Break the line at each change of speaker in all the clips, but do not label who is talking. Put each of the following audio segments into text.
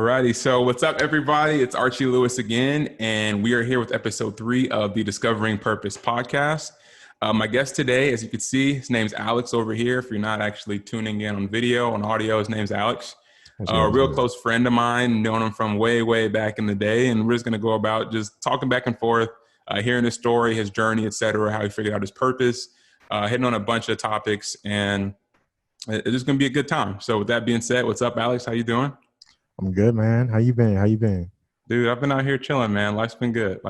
Alrighty, so what's up, everybody? It's Archie Lewis again, and we are here with episode 3 of the Discovering Purpose podcast. My guest today, as you can see, his name's Alex over here. If you're not actually tuning in on video, on audio, his name's Alex. A real close friend of mine, known him from way, way back in the day, and we're just going to go about just talking back and forth, hearing his story, his journey, etc., how he figured out his purpose, hitting on a bunch of topics, and it's just going to be a good time. So with that being said, what's up, Alex? How you doing?
I'm good, man. How you been?
Dude, I've been out here chilling, man. Life's been good,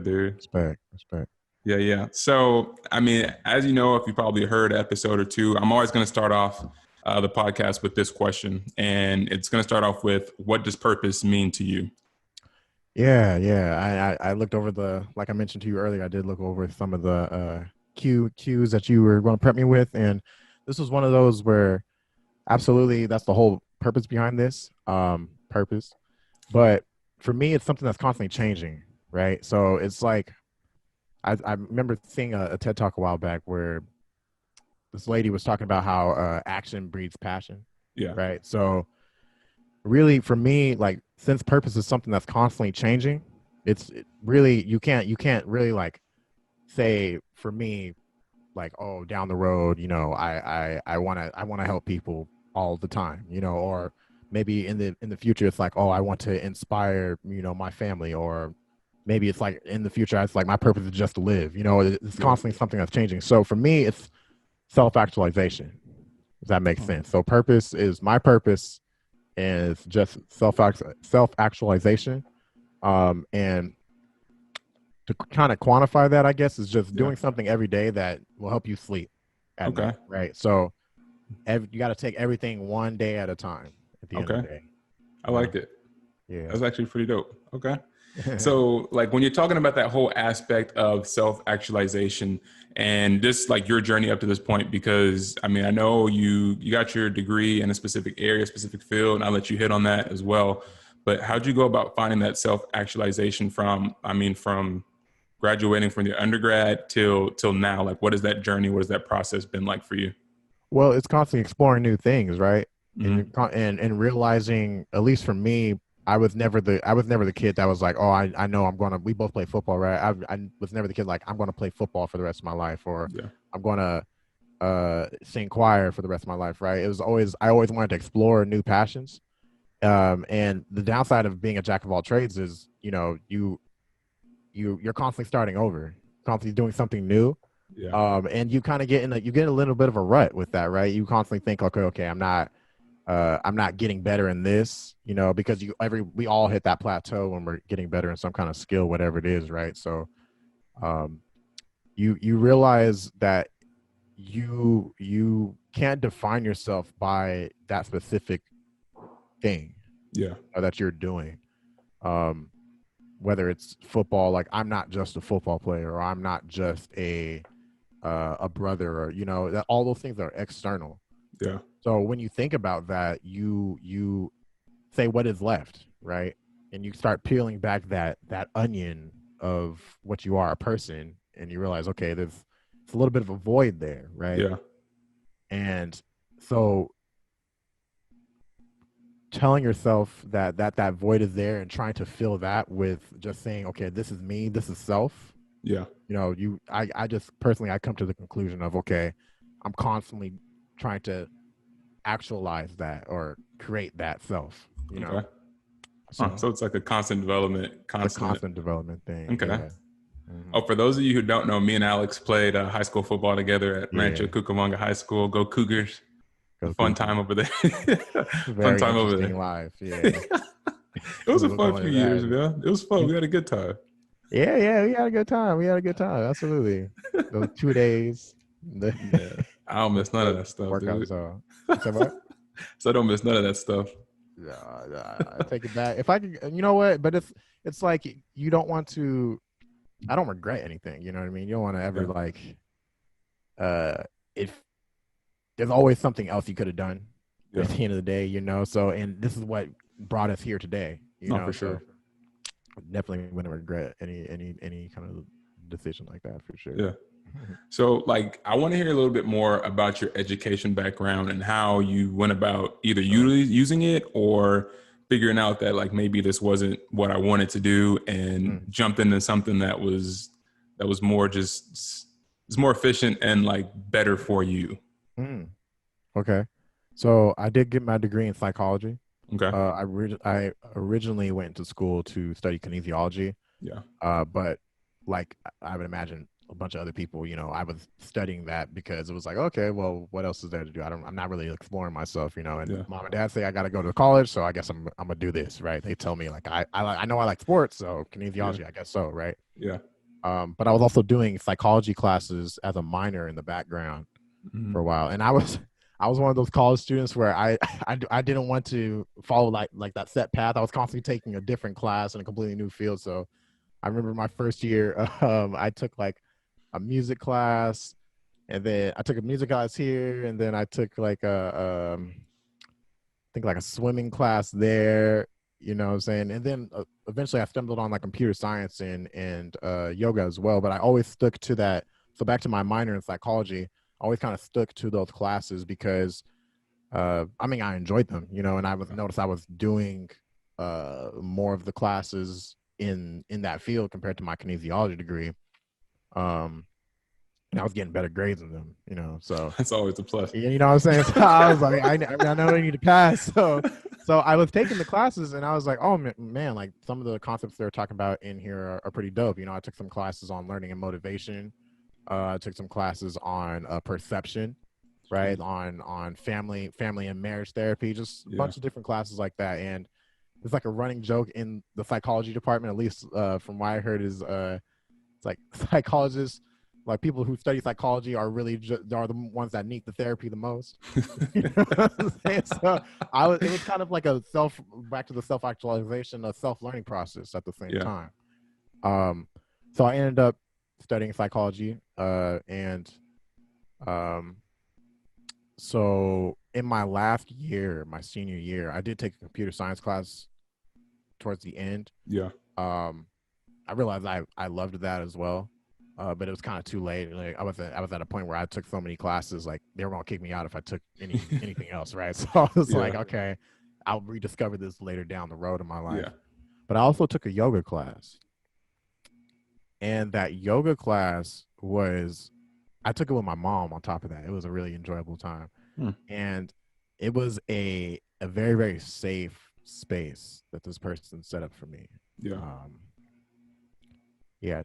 dude.
Respect.
Yeah. So, I mean, as you know, if you probably heard an episode or two, I'm always going to start off the podcast with this question. And it's going to start off with, what does purpose mean to you?
Yeah. I looked over like I mentioned to you earlier, I did look over some of the cues that you were going to prep me with. And this was one of those where absolutely that's the whole purpose behind this, purpose. But for me, it's something that's constantly changing, right? So it's like, I remember seeing a TED Talk a while back where this lady was talking about how action breeds passion.
Yeah.
Right. So really, for me, like, since purpose is something that's constantly changing, really, you can't really like say for me, like, oh, down the road, I want to help people all the time, or maybe in the future, it's like, oh, I want to inspire, my family, or maybe it's like in the future, it's like my purpose is just to live, it's constantly something that's changing. So for me, it's self-actualization. Does that make sense? So my purpose is just self-actualization. And to kind of quantify that, I guess, is just doing something every day that will help you sleep at night, right? So you got to take everything one day at a time at the end of the day.
I liked it.
Yeah.
That's actually pretty dope. Okay. So like when you're talking about that whole aspect of self-actualization and just like your journey up to this point, because I mean, I know you got your degree in a specific area, specific field, and I'll let you hit on that as well. But how'd you go about finding that self-actualization from graduating from the undergrad till now? Like, what is that journey? What has that process been like for you?
Well, it's constantly exploring new things, right?
Mm-hmm.
And realizing, at least for me, I was never the kid that was like, oh, I know we both play football, right? I was never the kid like, I'm going to play football for the rest of my life, or I'm going to sing choir for the rest of my life, right? I always wanted to explore new passions. And the downside of being a jack of all trades is, you're constantly starting over, constantly doing something new. And you kind of get a little bit of a rut with that, right? You constantly think, okay, I'm not getting better in this, because we all hit that plateau when we're getting better in some kind of skill, whatever it is, right? So you realize that you can't define yourself by that specific thing that you're doing. Whether it's football, like, I'm not just a football player, or I'm not just a brother, or that all those things are external. So when you think about that, you say, what is left, right? And you start peeling back that onion of what you are, a person, and you realize, okay, it's a little bit of a void there, right? And so telling yourself that void is there and trying to fill that with just saying, okay, this is me, this is self. I just personally, I come to the conclusion of, okay, I'm constantly trying to actualize that or create that self,
So it's like a constant development,
constant development thing.
Okay.
Yeah. Mm-hmm.
Oh, for those of you who don't know, me and Alex played high school football together at Rancho Cucamonga High School. Go Cougars. Fun time over there.
Fun time over there. Life. Yeah.
It was a fun few years, man. It was fun. We had a good time.
Yeah, we had a good time. Absolutely. Those 2 days.
I don't miss none of that stuff.
Workouts.
So I don't miss none of that stuff.
I take it back. If I could, you know what? But it's like, you don't want to. I don't regret anything. You know what I mean? You don't want to ever if there's always something else you could have done at the end of the day. So, and this is what brought us here today.
For sure.
So definitely wouldn't regret any kind of decision like that, for sure.
Yeah. So like, I want to hear a little bit more about your education background and how you went about either using it or figuring out that like maybe this wasn't what I wanted to do, and
Mm,
jumped into something that was more just it's more efficient and like better for you.
mm. Okay. So I did get my degree in psychology.
Okay.
I originally went to school to study kinesiology,
Yeah.
but like I would imagine a bunch of other people, I was studying that because it was like, okay, well, what else is there to do? I'm not really exploring myself, and
Yeah.
mom and dad say I got to go to college, so I guess I'm gonna do this, right? They tell me like I know I like sports, so
Yeah.
kinesiology, I guess so, right?
Yeah.
But I was also doing psychology classes as a minor in the background for a
Mhm.
while, and I was one of those college students where I didn't want to follow like that set path. I was constantly taking a different class in a completely new field. So I remember my first year, I took like a music class, and then I took a music class here, and then I took like I think like a swimming class there. You know what I'm saying? And then eventually I stumbled on like computer science and yoga as well. But I always stuck to that. So back to my minor in psychology, I always kind of stuck to those classes because I mean I enjoyed them, and I was doing more of the classes in that field compared to my kinesiology degree. Um, and I was getting better grades in them, so
That's always a plus.
you know what I'm saying? So I was like, I know I need to pass. So I was taking the classes and I was like, oh man, like some of the concepts they're talking about in here are pretty dope. I took some classes on learning and motivation. I took some classes on perception, right?
Sweet.
On family and marriage therapy, just a
Yeah.
bunch of different classes like that. And it's like a running joke in the psychology department, at least from what I heard, is it's like psychologists, like people who study psychology, are really are the ones that need the therapy the most. You know what I'm saying? So it was kind of like a back to the self actualization, a self learning process at the same
Yeah.
time. Um, so I ended up studying psychology, and um, so in my last year, my senior year, I did take a computer science class towards the end.
Yeah.
Um, I realized I loved that as well. But it was kind of too late. Like I was at a point where I took so many classes, like they were gonna kick me out if I took anything else, right? So I was
Yeah.
like, okay, I'll rediscover this later down the road in my life.
Yeah.
But I also took a yoga class, and that yoga class was I took it with my mom on top of that. It was a really enjoyable time.
Hmm.
And it was a very, very safe space that this person set up for me.
Yeah.
Um, yeah,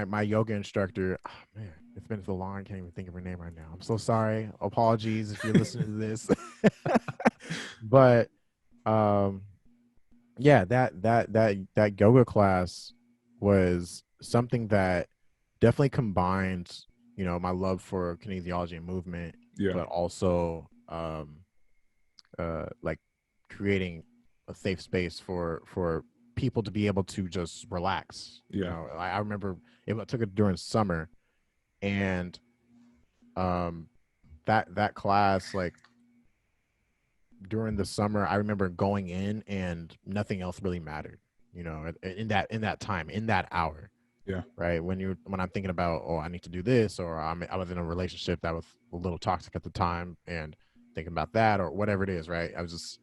my yoga instructor. Oh, man, it's been so long. I can't even think of her name right now. I'm so sorry. Apologies if you're listening to this. But um, yeah, that yoga class was something that definitely combined, my love for kinesiology and movement,
Yeah.
but also like creating a safe space for people to be able to just relax.
Yeah.
I remember I took it during summer, and um, that class, like during the summer, I remember going in and nothing else really mattered. In that time, in that hour,
Yeah.
right? When I'm thinking about, I need to do this, or I was in a relationship that was a little toxic at the time, and thinking about that or whatever it is, right? I was just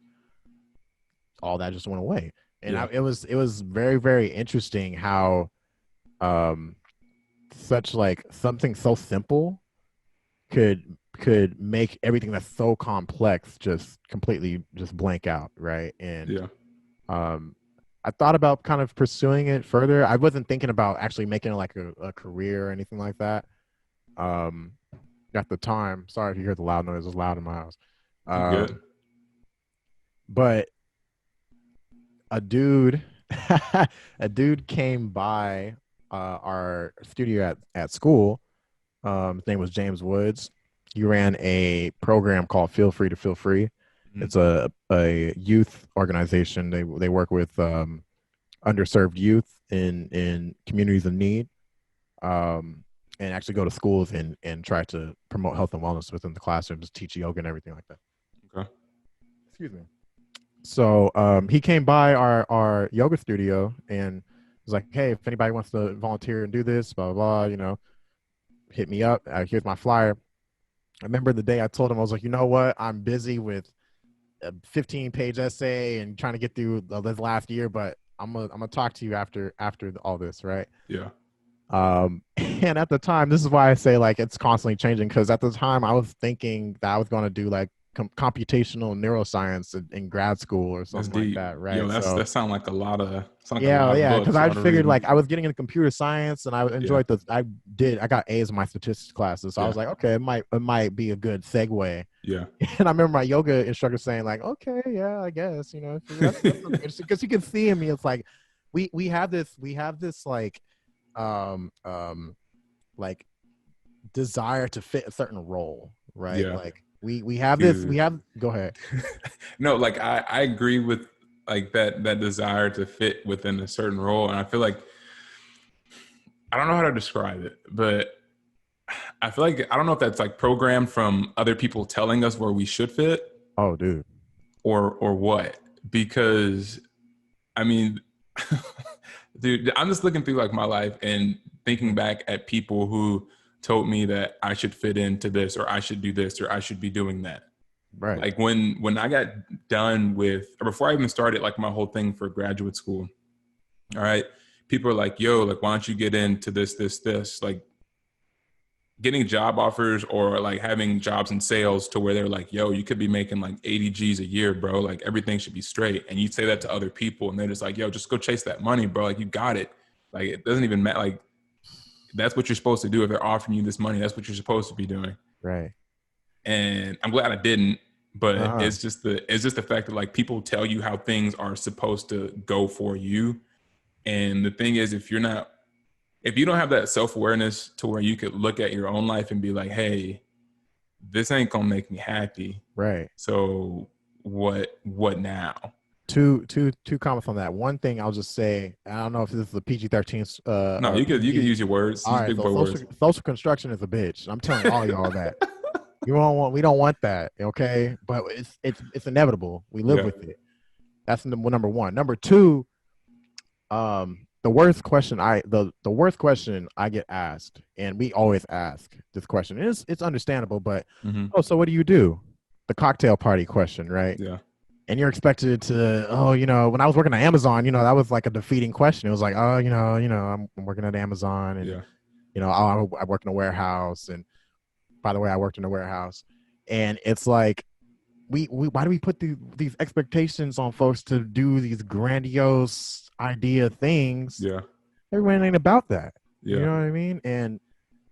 all that just went away, and
Yeah.
it was very, very interesting how um such like something so simple could make everything that's so complex just completely just blank out, right? And
Yeah.
um I thought about kind of pursuing it further. I wasn't thinking about actually making it like a career or anything like that. Um at the time, sorry if you hear the loud noise, it's loud in my house.
You good?
But a dude a dude came by our studio at school. His name was James Woods. He ran a program called Feel Free to Feel Free.
Mhm.
It's a youth organization. They work with underserved youth in communities in need, um, and actually go to schools and try to promote health and wellness within the classrooms, teach yoga and everything like that.
Okay.
Excuse me. So he came by our yoga studio and was like, "Hey, if anybody wants to volunteer and do this, blah blah blah, hit me up. Here's my flyer." I remember the day I told him, I was like, "You know what? I'm busy with a 15-page essay and trying to get through this last year, but I'm gonna talk to you after all this, right?
Yeah.
And at the time, this is why I say like it's constantly changing, because at the time I was thinking that I was going to do like computational neuroscience in grad school or
That's
something like
deep.
that,
Yo,
right?
that's
So
that sound like a lot of sound like a
yeah,
lot of
yeah, because
books, a
I
lot of
figured
reading.
like I was getting into computer science and I
Yeah.
enjoyed I got A's in my statistics classes, so I
Yeah.
was like, okay, it might be a good segue.
Yeah.
And I remember my yoga instructor saying like, okay, yeah, I guess, that's something interesting, because you can see in me, it's like we have this um um like desire to fit a certain role, right?
Yeah.
Like we have this, we
Dude.
have go ahead.
No, like I agree with like that desire to fit within a certain role. And I feel like I don't know how to describe it, but I feel like I don't know if that's like programmed from other people telling us where we should fit
Oh, dude.
or what. Because I mean, dude, I'm just looking through like my life and thinking
Mhm.
back at people who told me that I should fit into this or I should do this or I should be doing that.
Right.
Like when I got done with or before I even started like my whole thing for graduate school, all right, people are like, yo, like why don't you get into this? Like getting job offers or like having jobs in sales to where they're like, yo, you could be making like 80 G's a year, bro. Like everything should be straight. And you say that to other people and they're just like, yo, just go chase that money, bro. Like you got it. Like it doesn't even matter. Like that's what you're supposed to do. If they're offering you this money, that's what you're supposed to be doing.
Right.
And I'm glad I didn't, but
Uh-huh.
it's just the fact that like people tell you how things are supposed to go for you. And the thing is, if you don't have that self-awareness to where you could look at your own life and be like, hey, this ain't gonna make me happy.
Right.
So what now?
Two comments on that. One thing I'll just say, I don't know if this is a PG-13
No, you could
PG.
use your words,
All
use
right,
big
so
boy words.
social construction is a bitch. I'm telling all y'all that. We don't want that, okay? But it's inevitable. We live
Yeah,
with it. That's number one. Number two, the worst question I get asked, and we always ask this question. It's understandable, but
mm-hmm.
oh, so what do you do? The cocktail party question, right?
Yeah,
And you're expected to, oh, when I was working at Amazon, that was like a defeating question. It was like, oh, I'm working at Amazon, and
yeah,
I work in a warehouse, and by the way, I worked in a warehouse, and it's like, we why do we put these expectations on folks to do these grandiose idea things?
yeah,
Everyone ain't about that. You
yeah,
know what I mean? And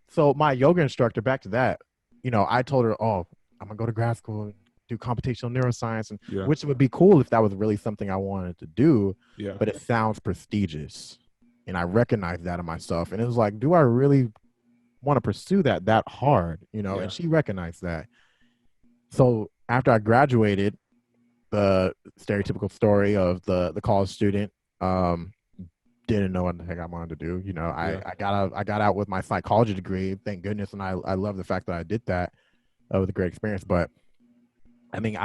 so my yoga instructor, back to that, I told her, oh, I'm gonna go to grad school and do computational neuroscience, and
yeah,
which would be cool if that was really something I wanted to do,
yeah,
but it sounds prestigious. And I recognize that in myself. And it was like, do I really want to pursue that hard?
yeah,
And she recognized that. So after I graduated, the stereotypical story of the college student, um, didn't know what the heck I wanted to do.
yeah,
I got out with my psychology degree, thank goodness, and I love the fact that I did that. It was a great experience. But I mean,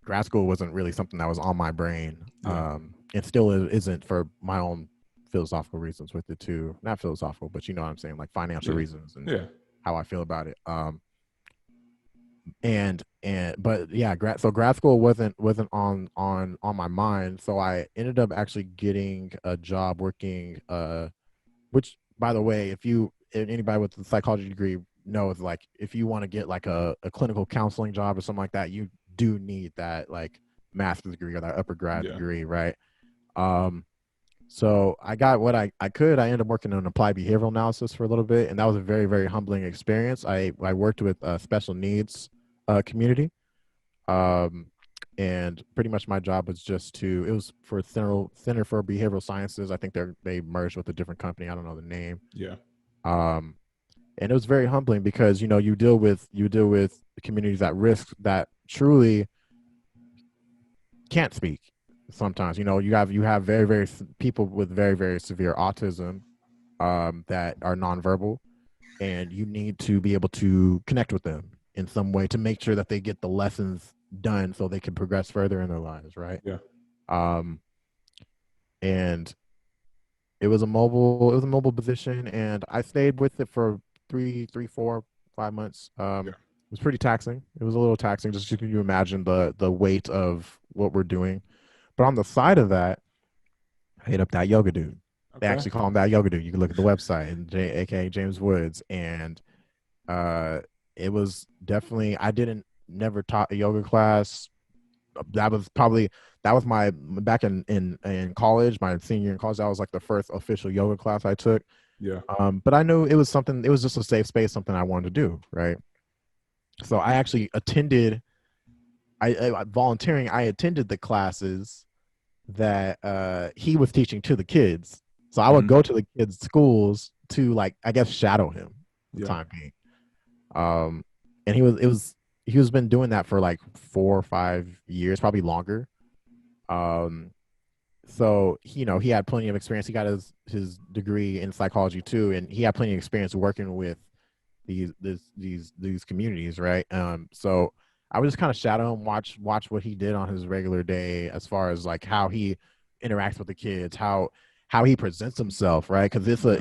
grad school wasn't really something that was on my brain.
yeah,
It still isn't, for my own philosophical reasons with it too. Not philosophical, but you know what I'm saying, like financial
yeah,
reasons and
yeah,
how I feel about it. But yeah, grad school wasn't on my mind, so I ended up actually getting a job working, which, by the way, if anybody with a psychology degree knows, like if you want to get like a clinical counseling job or something like that, you do need that like master's degree or that upper grad
yeah,
degree, right? um so I got what I could. I ended up working on applied behavioral analysis for a little bit, and that was a very, very humbling experience. I worked with a special needs community, um, and pretty much my job was it was for Center for Behavioral Sciences. I think they merged with a different company. I don't know the name.
yeah,
Um, and it was very humbling because you deal with communities at risk that truly can't speak. Sometimes you have very, very people with very, very severe autism, that are nonverbal, and you need to be able to connect with them in some way to make sure that they get the lessons done so they can progress further in their lives, right?
yeah,
um and it was a mobile position, and I stayed with it for 3, 4, 5 months.
yeah,
was pretty taxing. It was a little taxing. Just can you imagine the weight of what we're doing? But on the side of that, I hit up that yoga dude. They
Okay.
actually call him that yoga dude. You can look at the website, and aka James Woods, and uh, it was definitely. I didn't never taught a yoga class. That was probably that was my back in college, my senior year in college. That was like the first official yoga class I took.
Yeah.
But I knew it was something. It was just a safe space, something I wanted to do, right? So I actually attended. I volunteering. I attended the classes that he was teaching to the kids. So I would
Hmm.
go to the kids' schools to like I guess shadow him for the
Yeah.
time being. Um, and he was been doing that for like 4 or 5 years, probably longer. Um, so he had plenty of experience. He got his degree in psychology too, and he had plenty of experience working with these communities, right? So I would just kind of shadow him, watch what he did on his regular day, as far as like how he interacts with the kids, how he presents himself, right? Because
Yeah.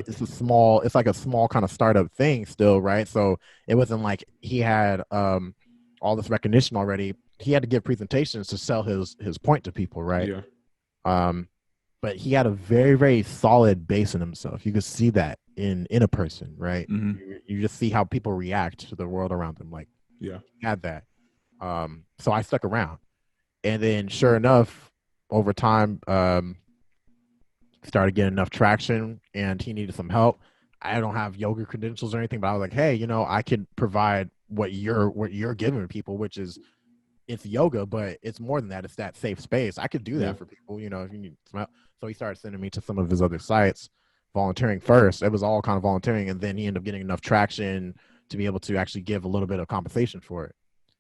it's like a small kind of startup thing still, right? So it wasn't like he had all this recognition already. He had to give presentations to sell his point to people, right?
Yeah.
Um, but he had a very very solid base in himself. You could see that in a person, right?
Hmm.
You just see how people react to the world around them. Like
Yeah.
he had that. So I stuck around, and then sure enough, over time, started getting enough traction, and he needed some help. I don't have yoga credentials or anything, but I was like, hey, I could provide what you're giving people, which is it's yoga, but it's more than that. It's that safe space. I could do
Yeah.
that for people, if you need some help. So he started sending me to some of his other sites, volunteering first. It was all kind of volunteering, and then he ended up getting enough traction to be able to actually give a little bit of compensation for it.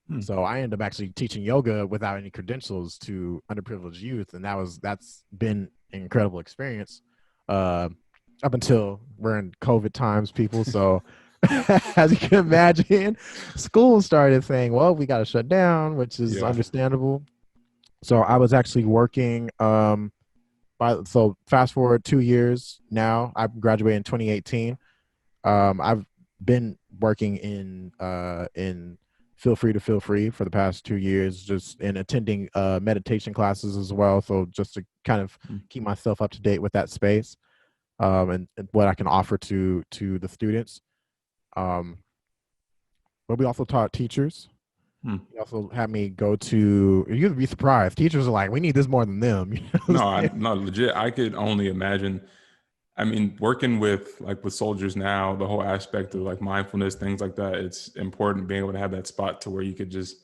Hmm.
So I ended up actually teaching yoga without any credentials to underprivileged youth, and that's been an incredible experience. Uh, Up until we're in COVID times, people. So as you can imagine, schools started saying, "Well, we got to shut down," which is
Yeah.
understandable. So I was actually working. So fast forward 2 years now. I graduated in 2018. I've been working in feel free for the past 2 years, just in attending meditation classes as well. So just to kind of
Hmm.
keep myself up to date with that space, and what I can offer to the students. Um, but we also taught teachers.
Hmm.
He also had me go to. You'd be surprised. Teachers are like, "We need this more than them." You know what
No,
I'm saying?
no, legit. I could only imagine. I mean, working with soldiers now, the whole aspect of like mindfulness, things like that, it's important being able to have that spot to where you could just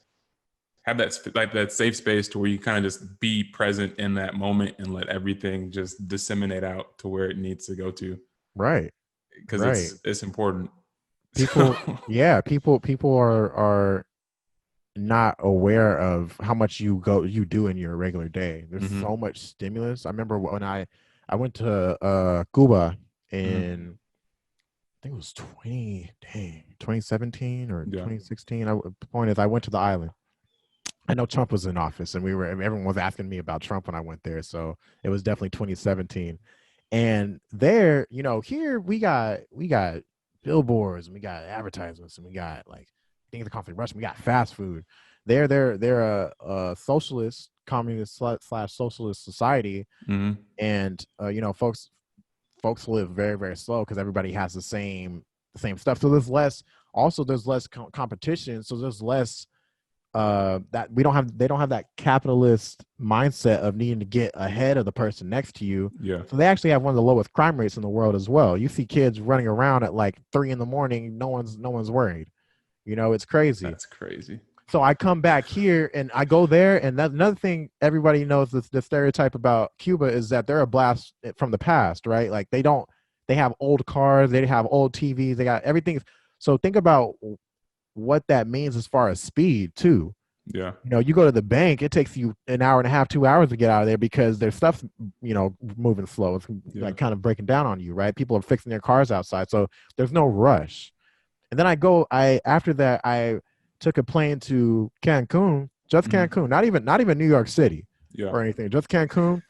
have that safe space to where you kind of just be present in that moment and let everything just disseminate out to where it needs to go to,
Right,
because
right.
it's important.
People,
So
yeah, people are not aware of how much you do in your regular day. There's
hmm.
so much stimulus. I remember when I went to Cuba
Hmm.
in, I think it was 2017 or
Yeah.
2016. The point is, I went to the island. I know Trump was in office, and everyone was asking me about Trump when I went there. So it was definitely 2017. And there, here we got billboards, and we got advertisements, and we got like things that constantly rushing. We got fast food. They're a socialist, communist slash socialist society,
Hmm.
and folks live very very slow because everybody has the same stuff. So there's less competition. So there's less that we don't have they don't have that capitalist mindset of needing to get ahead of the person next to you.
Yeah.
So they actually have one of the lowest crime rates in the world as well. You see kids running around at like 3 in the morning, no one's worried. It's crazy.
That's crazy.
So I come back here and I go there, and that's another thing everybody knows. The stereotype about Cuba is that they're a blast from the past, right? Like they have old cars, they have old TVs, they got everything. So think about what that means as far as speed too.
Yeah.
You go to the bank, it takes you an hour and a half, 2 hours to get out of there because their stuff's moving slow. It's
Yeah.
like kind of breaking down on you, right? People are fixing their cars outside, so there's no rush. And then I after that I took a plane to Cancun, just
Hmm.
Cancun, not even New York City
Yeah.
or anything, just Cancun,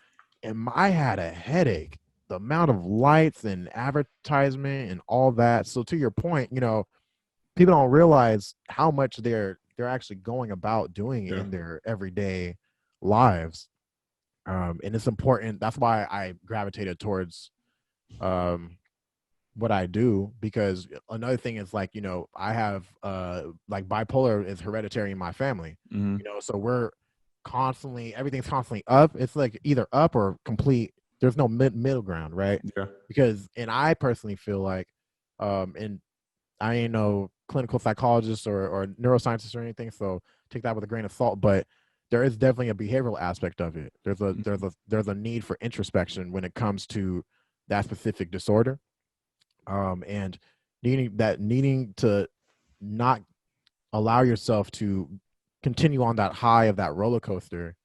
and I had a headache. The amount of lights and advertisement and all that. So to your point, people don't realize how much they're actually going about doing
Yeah.
in their everyday lives. And it's important. That's why I gravitated towards um, what I do, because another thing is like, I have like bipolar is hereditary in my family,
Hmm.
so everything's constantly up. It's like either up or complete. There's no middle ground, right?
Yeah.
And I personally feel like, and I ain't no clinical psychologist or neuroscientist or anything, so take that with a grain of salt. But there is definitely a behavioral aspect of it. There's a need for introspection when it comes to that specific disorder, and needing to not allow yourself to continue on that high of that roller coaster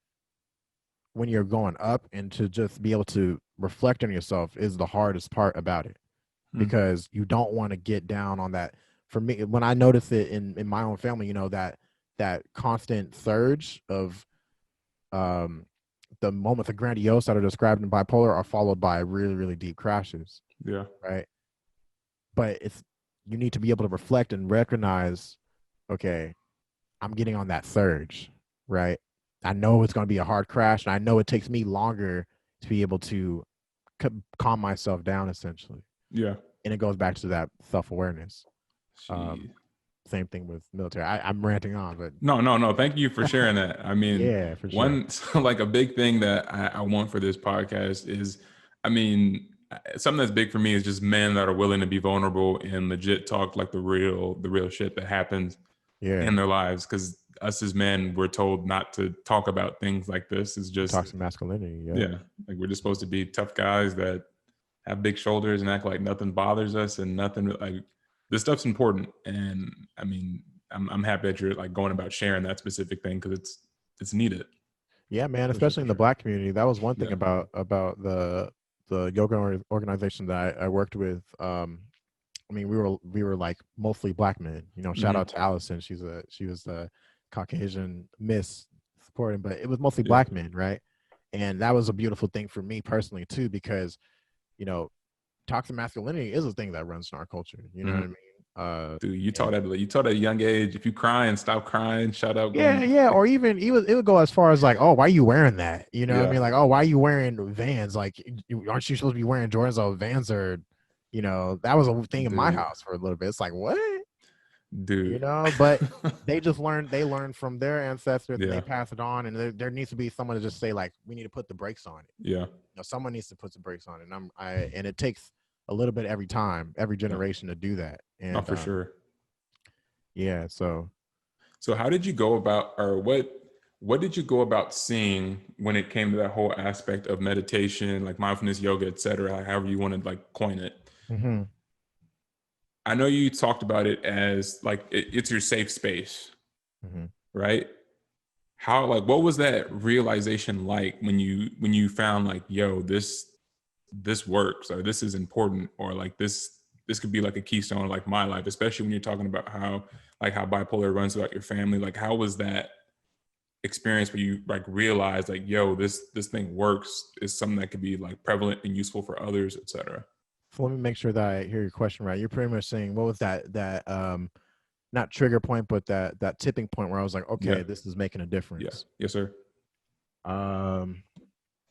when you're going up, and to just be able to reflect on yourself is the hardest part about it,
Mm.
because you don't want to get down on that. For me, when I notice it in my own family, that constant surge of um the moments of grandiose that are described in bipolar are followed by really, really deep crashes,
Yeah.
right? But you need to be able to reflect and recognize, okay, I'm getting on that surge, right? I know it's going to be a hard crash, and I know it takes me longer to be able to calm myself down, essentially.
Yeah.
And it goes back to that self-awareness.
She.
Same thing with military. I'm ranting on, but
No, no, no. Thank you for sharing that. I mean,
yeah, for sure.
one like a big thing that I want for this podcast is, I mean, something that's big for me is just men that are willing to be vulnerable and legit talk like the real shit that happens
Yeah,
in their lives. Because us as men, we're told not to talk about things like this. It's just,
toxic masculinity. Yep.
yeah, like we're just supposed to be tough guys that have big shoulders and act like nothing bothers us and nothing like this stuff's important. And I mean, I'm happy that you're like going about sharing that specific thing because it's needed
Yeah, man.
for sure,
Especially
for
in the
sure.
Black community, that was one thing
Yeah.
about the yoga organization that I worked with. I mean, we were like mostly Black men. Shout
Hmm.
out to Allison. She was the Caucasian Miss supporting, but it was mostly
Yeah.
Black men, right? And that was a beautiful thing for me personally too, because you know toxic masculinity is a thing that runs in our culture. You know what I
Hmm.
mean?
Dude, you taught
And
at a young age. If you crying, stop crying. Shut up.
yeah,
Going.
yeah, or even it would go as far as like, oh, why are you wearing that? You know what I
Yeah,
mean? Like, oh, why are you wearing Vans? Like, aren't you supposed to be wearing Jordans? Oh, Vans are, that was a thing in my
dude,
house for a little bit. It's like, what?
dude.
But they learned from their ancestors, and they
Yeah,
pass it on, and there needs to be someone to just say like, we need to put the brakes on it.
yeah,
Someone needs to put the brakes on it, and and it takes a little bit every time, every
yeah.
generation to do that.
No,
And
for sure.
yeah, so
So how did you go about, or what did you go about seeing when it came to that whole aspect of meditation, like mindfulness, yoga, etc., however you want to like coin it?
mhm,
I know you talked about it as like it's your safe space,
mhm.
right? How like what was that realization like when you found like, yo, this works, or this is important, or like this could be like a keystone of like my life, especially when you're talking about how bipolar runs throughout your family. Like how was that experience where you like realize like, yo, this thing works, is something that could be like prevalent and useful for others, etc.
So let me make sure that I hear your question right. You're pretty much saying, what was that not trigger point, but that tipping point where I was like,
Yeah.
okay, this is making a
Yeah.
difference.
Yes, sir.
Um,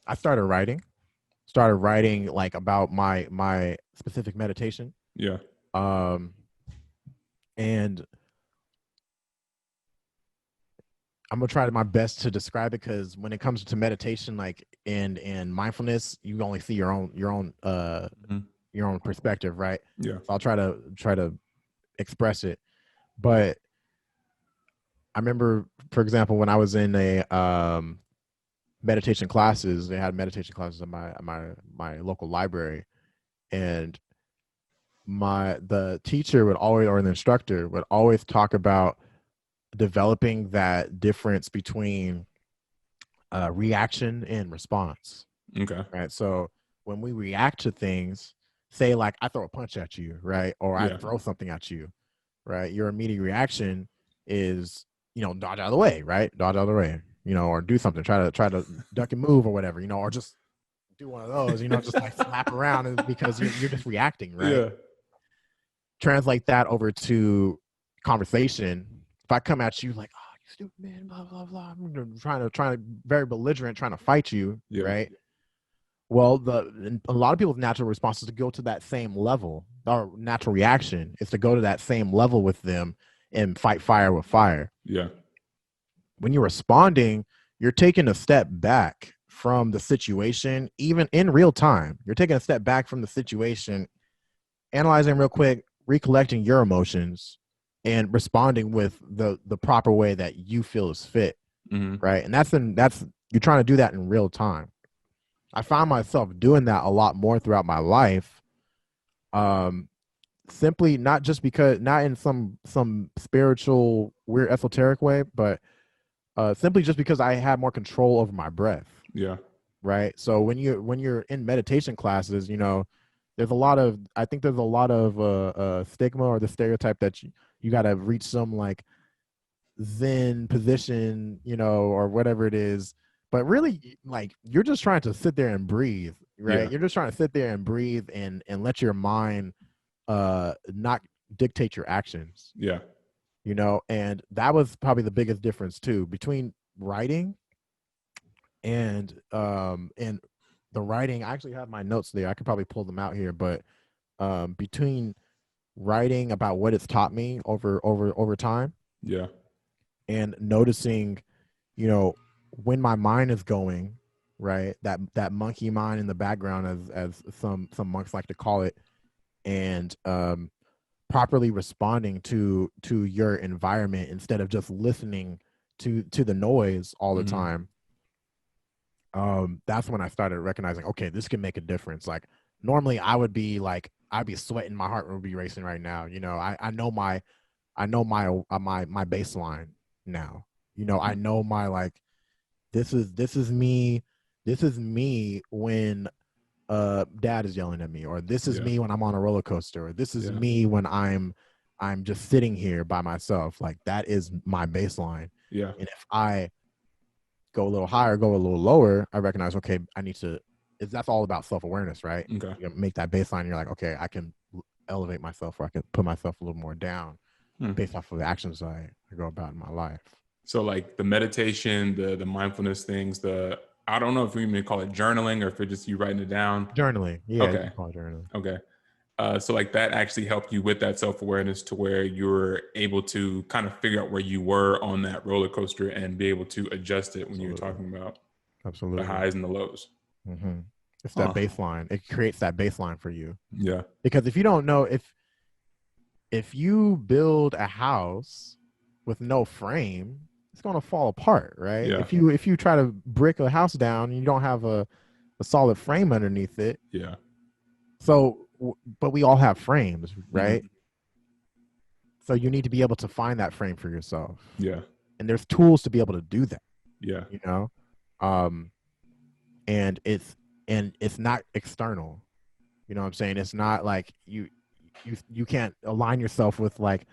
I started writing like about my specific meditation.
Yeah.
Um, and I'm gonna try my best to describe it, because when it comes to meditation, like and mindfulness, you only see
Mhm.
your own perspective, right?
Yeah.
So I'll try to express it. But I remember, for example, when I was in a meditation classes, they had meditation classes at my local library, and the teacher would always, or the instructor would always talk about developing that difference between reaction and response,
Okay.
right? So when we react to things, say like I throw a punch at you, right, or I
Yeah.
throw something at you, right, your immediate reaction is, dodge out of the way, right, dodge out of the way, or do something, try to duck and move or whatever, or just do one of those, just like slap around, because you're just reacting, right?
Yeah.
Translate that over to conversation, if I come at you like, oh, you stupid man, blah blah blah, I'm trying to very belligerent, trying to fight you,
Yeah.
right? Well, a lot of people's natural response is to go to that same level. Our natural reaction is to go to that same level with them and fight fire with fire.
Yeah.
When you're responding, you're taking a step back from the situation, even in real time. You're taking a step back from the situation, analyzing real quick, recollecting your emotions, and responding with the proper way that you feel is fit,
Mm-hmm.
right? And that's you're trying to do that in real time. I found myself doing that a lot more throughout my life. Simply not just because, not in some spiritual weird esoteric way, but simply just because I had more control over my breath.
Yeah.
Right. So when you're in meditation classes, there's a lot of, I think there's a lot of stigma or the stereotype that you got to reach some like Zen position, or whatever it is. But really, like, you're just trying to sit there and breathe, right?
Yeah.
You're just trying to sit there and breathe and let your mind not dictate your actions,
Yeah.
and that was probably the biggest difference too between writing and the writing. I actually have my notes there. I could probably pull them out here, but between writing about what it's taught me over time
Yeah.
and noticing, when my mind is going, right, that monkey mind in the background, as some monks like to call it, and properly responding to your environment instead of just listening to the noise all the
Mm-hmm.
time. That's when I started recognizing, okay, this can make a difference. Like, normally I'd be sweating, my heart would be racing right now. I know my baseline now. I know my, like, this is me. This is me when dad is yelling at me, or this is
Yeah.
me when I'm on a roller coaster, or this is
Yeah.
me when I'm just sitting here by myself. Like, that is my baseline.
Yeah.
And if I go a little higher, go a little lower, I recognize, okay, I need to, that's all about self-awareness, right?
Okay.
You make that baseline, you're like, okay, I can elevate myself, or I can put myself a little more down
Hmm.
based off of the actions I go about in my life.
So like the meditation, the mindfulness things, I don't know if we even call it journaling or if it's just you writing it down.
Journaling. Yeah, you
Okay.
can call it journaling.
Okay. So like that actually helped you with that self-awareness to where you're able to kind of figure out where you were on that roller coaster and be able to adjust it when you were talking about the
Absolutely.
highs and the lows.
Mm-hmm. It's
Huh.
that baseline. It creates that baseline for you.
Yeah.
Because if you don't know, if you build a house with no frame, it's gonna fall apart, right?
Yeah.
If you try to brick a house down and you don't have a solid frame underneath it.
Yeah.
So, but we all have frames, right?
Mm-hmm.
So you need to be able to find that frame for yourself.
Yeah.
And there's tools to be able to do that,
Yeah.
Um, and it's not external. You know what I'm saying? It's not like you can't align yourself with, like,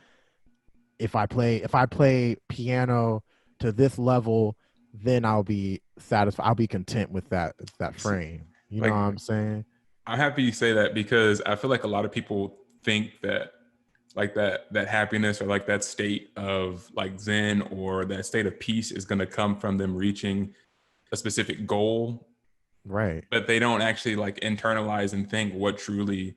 if I play piano to this level, then I'll be satisfied. I'll be content with that frame. You know
Like,
what I'm saying?
I'm happy you say that because I feel like a lot of people think that like that happiness or like that state of like Zen or that state of peace is going to come from them reaching a specific goal,
Right.
but they don't actually like internalize and think what truly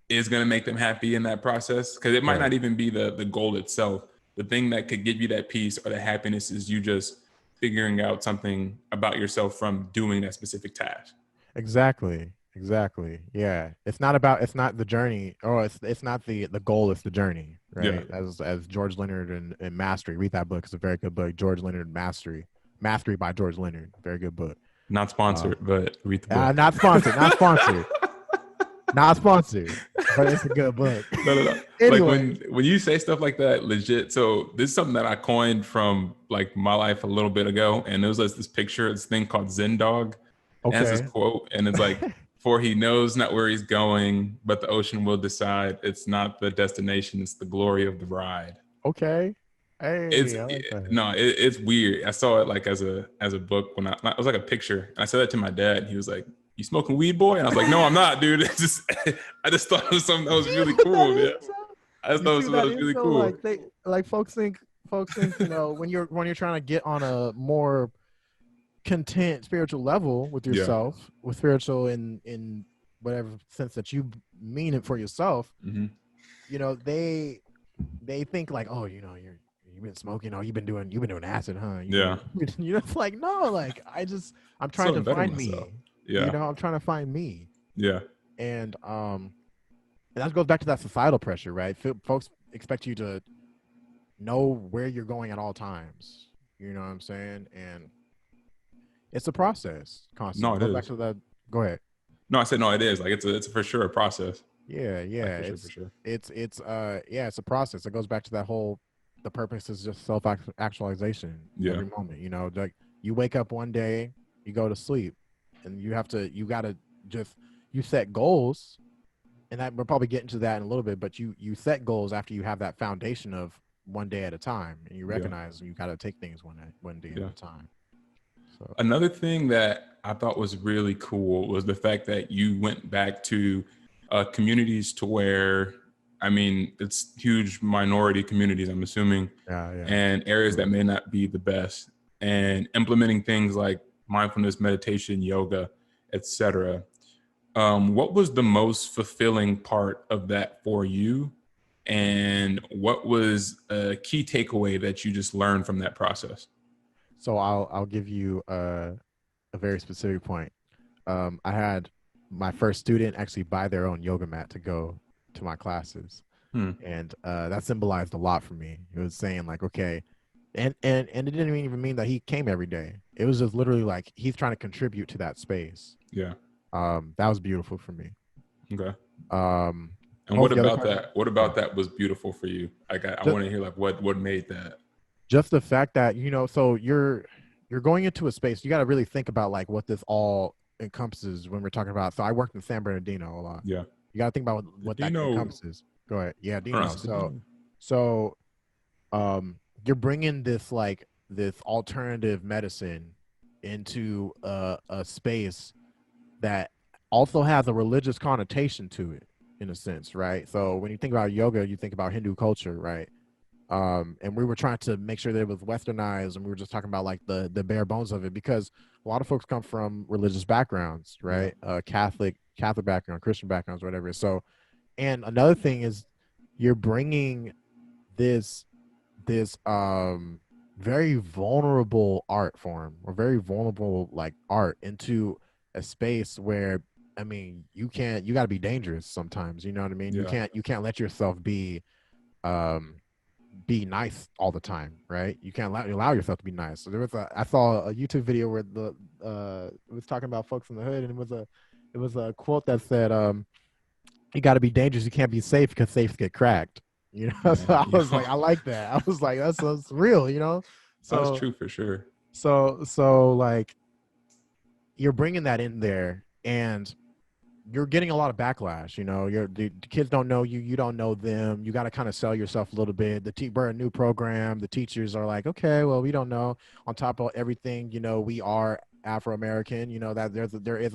is going to make them happy in that process. Because it might
Right.
not even be the goal itself. The thing that could give you that peace or that happiness is you just figuring out something about yourself from doing that specific task.
Exactly. Yeah. It's not the journey, or it's not the goal, it's the journey,
Yeah.
right? As George Leonard and Mastery. Read that book. It's a very good book. George Leonard, Mastery. Mastery by George Leonard. Very good book.
Not sponsored, but read the book.
Not sponsored. Not sponsored. Not sponsored. But it's a good book.
No.
Anyway.
Like when you say stuff like that, legit. So this is something that I coined from like my life a little bit ago, and it was like this picture, this thing called Zen Dog. It has this
Okay.
quote, and it's like, "For he knows not where he's going, but the ocean will decide. It's not the destination; it's the glory of the ride."
Okay. Hey, I like that.
It's weird. I saw it like as a book when it was like a picture. And I said that to my dad. And he was like, "You smoking weed, boy?" And I was like, "No, I'm not, dude. It's just I just thought it was something that was really cool, man." I just
You
thought
see
that
that
was really
info?
cool.
Like folks think, when you're trying to get on a more content spiritual level with
Yeah.
yourself, with spiritual in whatever sense that you mean it for yourself,
Hmm.
they think like, oh, you've been smoking, oh, you've been doing acid, huh? You've
Yeah.
been it's like, no, like I'm trying
So
to
better
find
myself.
me.
Yeah.
I'm trying to find me.
Yeah.
And that goes back to that societal pressure, right? Folks expect you to know where you're going at all times. You know what I'm saying? And it's a process
No,
constantly.
it
Go back
is.
to that. Go ahead.
No, I said no, it is. Like it's for sure a process.
Yeah,
Like
yeah.
for sure, for sure.
It's a process. It goes back to that whole the purpose is just self actualization
Yeah.
every moment. Like you wake up one day, you go to sleep, and you gotta just you set goals, and that we'll probably get into that in a little bit, but you set goals after you have that foundation of one day at a time, and you
Yeah.
recognize you gotta take things one day at
Yeah.
a time. So
Another thing that I thought was really cool was the fact that you went back to communities to where, I mean, it's huge minority communities, I'm assuming,
yeah, yeah.
and areas that may not be the best, and implementing things like mindfulness, meditation, yoga, etc. What was the most fulfilling part of that for you? And what was a key takeaway that you just learned from that process?
So I'll give you a very specific point. I had my first student actually buy their own yoga mat to go to my classes,
Hmm.
and that symbolized a lot for me. It was saying like, okay, and it didn't even mean that he came every day. It was just literally like he's trying to contribute to that space.
Yeah.
That was beautiful for me.
Okay.
Um,
And
what was
what
the other
about
question?
that? What
Yeah.
about that was beautiful for you? Like I
Just
want to hear like what made that.
just the fact that so you're going into a space. You got to really think about like what this all encompasses when we're talking about. So I worked in San Bernardino a lot.
Yeah.
You got to think about what that
Dino.
encompasses. Go ahead. Yeah, Dino.
Pronounce it
So
Dino.
so you're bringing this alternative medicine into a space that also has a religious connotation to it in a sense, right? So when you think about yoga, you think about Hindu culture, right? And we were trying to make sure that it was westernized, and we were just talking about like the bare bones of it, because a lot of folks come from religious backgrounds,
Yeah.
right? Catholic background, Christian backgrounds, whatever. So, and another thing is you're bringing this very vulnerable art form, or very vulnerable like art, into a space where, I mean, you got to be dangerous sometimes. You know what I mean?
Yeah.
You can't let yourself um be nice all the time, right? You can't allow yourself to be nice. So I saw a YouTube video where it was talking about folks in the hood, and it was a quote that said, you got to be dangerous, you can't be safe because safes get cracked. So
Man,
I
yo,
was like, I like that. I was like, that's real.
that's
So
true for sure.
like you're bringing that in there, and you're getting a lot of backlash. The kids don't know you, you don't know them. You got to kind of sell yourself a little bit. We're a new program. The teachers are like, okay, well, we don't know. On top of everything, we are Afro American. That there's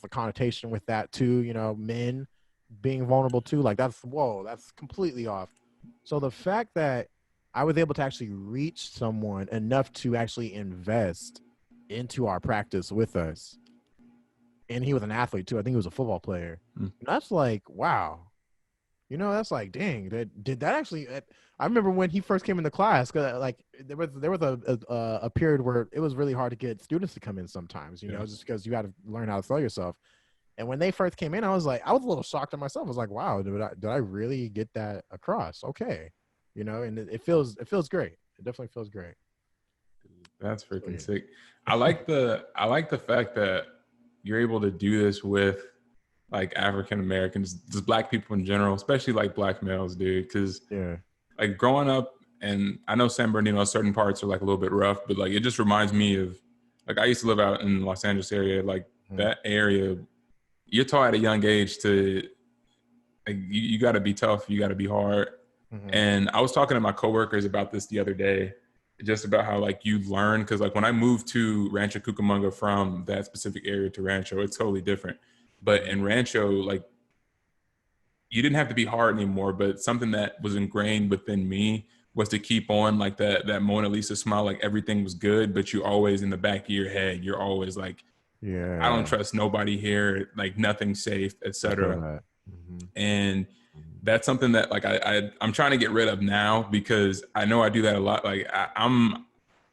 a connotation with that too. Men being vulnerable too. Like that's completely off. So the fact that I was able to actually reach someone enough to actually invest into our practice with us, and he was an athlete too. I think he was a football player.
Mm.
That's like, wow. That's like, dang. Did that actually? I remember when he first came into class. Like there was a period where it was really hard to get students to come in sometimes.
Yeah.
Just because you got to learn how to sell yourself. And when they first came in, I was a little shocked at myself. I was like, wow, did I really get that across? Okay, and it feels great. It definitely feels great.
That's
So
freaking
yeah,
sick. I like the fact that you're able to do this with like African Americans, just black people in general, especially like black males, dude. Because
yeah,
like growing up, and I know San Bernardino, certain parts are like a little bit rough, but like it just reminds me of like I used to live out in Los Angeles area, like
mm-hmm.
that area. You're taught at a young age to like, you got to be tough, you got to be hard.
Mm-hmm.
And I was talking to my coworkers about this the other day, just about how like you learn, because like when I moved to Rancho Cucamonga from that specific area to Rancho, it's totally different. But
Mm-hmm.
in Rancho, like you didn't have to be hard anymore, but something that was ingrained within me was to keep on like that Mona Lisa smile, like everything was good, but you always in the back of your head, you're always like, I don't
Yeah,
trust nobody here, like nothing's safe,
I feel
etc.
that. Hmm.
And that's something that like I'm trying to get rid of now because I know I do that a lot. Like I'm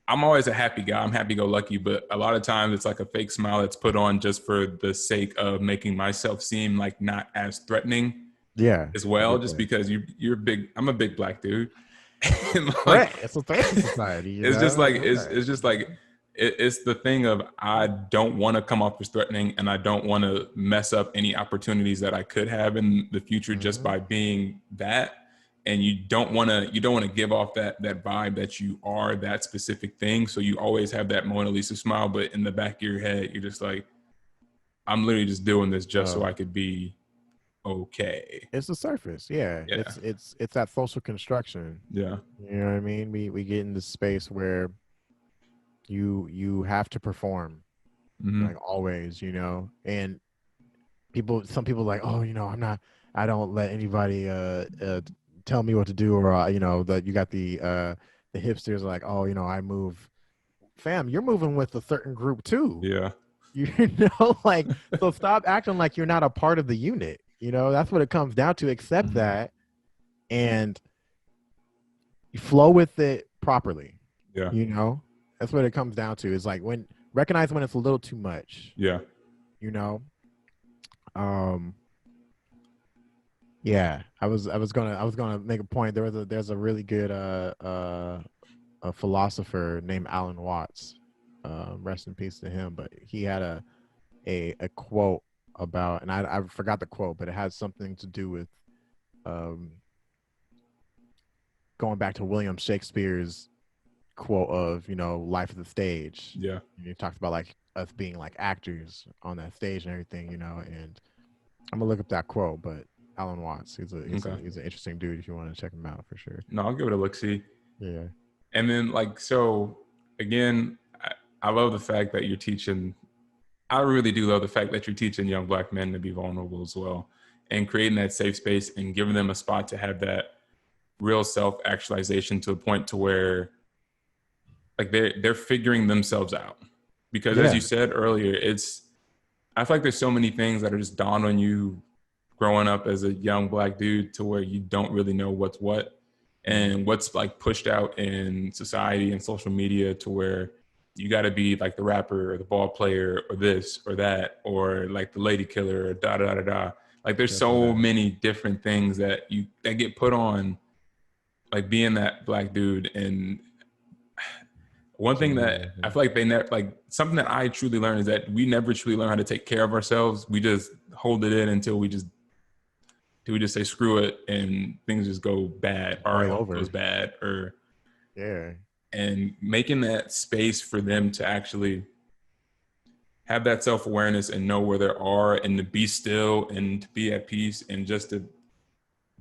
always a happy guy. I'm happy go lucky, but a lot of times it's like a fake smile that's put on just for the sake of making myself seem like not as threatening
Yeah,
as
I
well,
get
just
that.
because you're big. I'm a big black dude. And like
Threat. It's a threat to society, you
it's just
know.
like
Okay.
it's just like it's the thing of I don't want to come off as threatening, and I don't want to mess up any opportunities that I could have in the future just
Hmm.
by being that. And you don't want to give off that vibe that you are that specific thing. So you always have that Mona Lisa smile, but in the back of your head, you're just like, I'm literally just doing this just so
Oh,
I could be okay.
it's the surface. Yeah,
Yeah,
it's that social construction.
yeah,
You know what I mean? We get in this space where you have to perform
mm-hmm.
like always, you know. And some people like, oh, you know, I don't let anybody tell me what to do, or you know, that you got the hipsters like, oh, you know, I move. Fam, you're moving with a certain group too.
Yeah,
You know, like, so stop acting like you're not a part of the unit. You know, that's what it comes down to. Accept
mm-hmm.
that and you flow with it properly.
Yeah,
You know, that's what it comes down to. Is like when recognize when it's a little too much.
yeah,
You know, um, yeah. I was gonna make a point. There's a really good a philosopher named Alan Watts. Rest in peace to him. But he had a quote about, and I forgot the quote, but it has something to do with um, going back to William Shakespeare's quote of, you know, life of the stage.
yeah.
And he talks about like us being like actors on that stage and everything, you know. And I'm gonna look up that quote, but Alan Watts,
Okay.
he's an interesting dude if you want to check him out for sure.
No, I'll give it a look. See,
Yeah,
and then like so again, I love the fact that you're teaching. I really do love the fact that you're teaching young black men to be vulnerable as well, and creating that safe space and giving them a spot to have that real self actualization to a point to where like they're figuring themselves out. Because as
yeah,
you said earlier, it's I feel like there's so many things that are just dawned on you growing up as a young black dude to where you don't really know what's what
mm,
and what's like pushed out in society and social media to where you got to be like the rapper or the ball player or this or that or like the lady killer or da da da da. Like there's so
definitely,
many different things that get put on like being that black dude. And one thing that I
mm-hmm.
feel like they never like something that I truly learned is that we never truly learn how to take care of ourselves. We just hold it in until we just say screw it and things just go bad, our
Boil
health goes
over.
bad, or
Yeah,
and making that space for them to actually have that self-awareness and know where they are and to be still and to be at peace and just to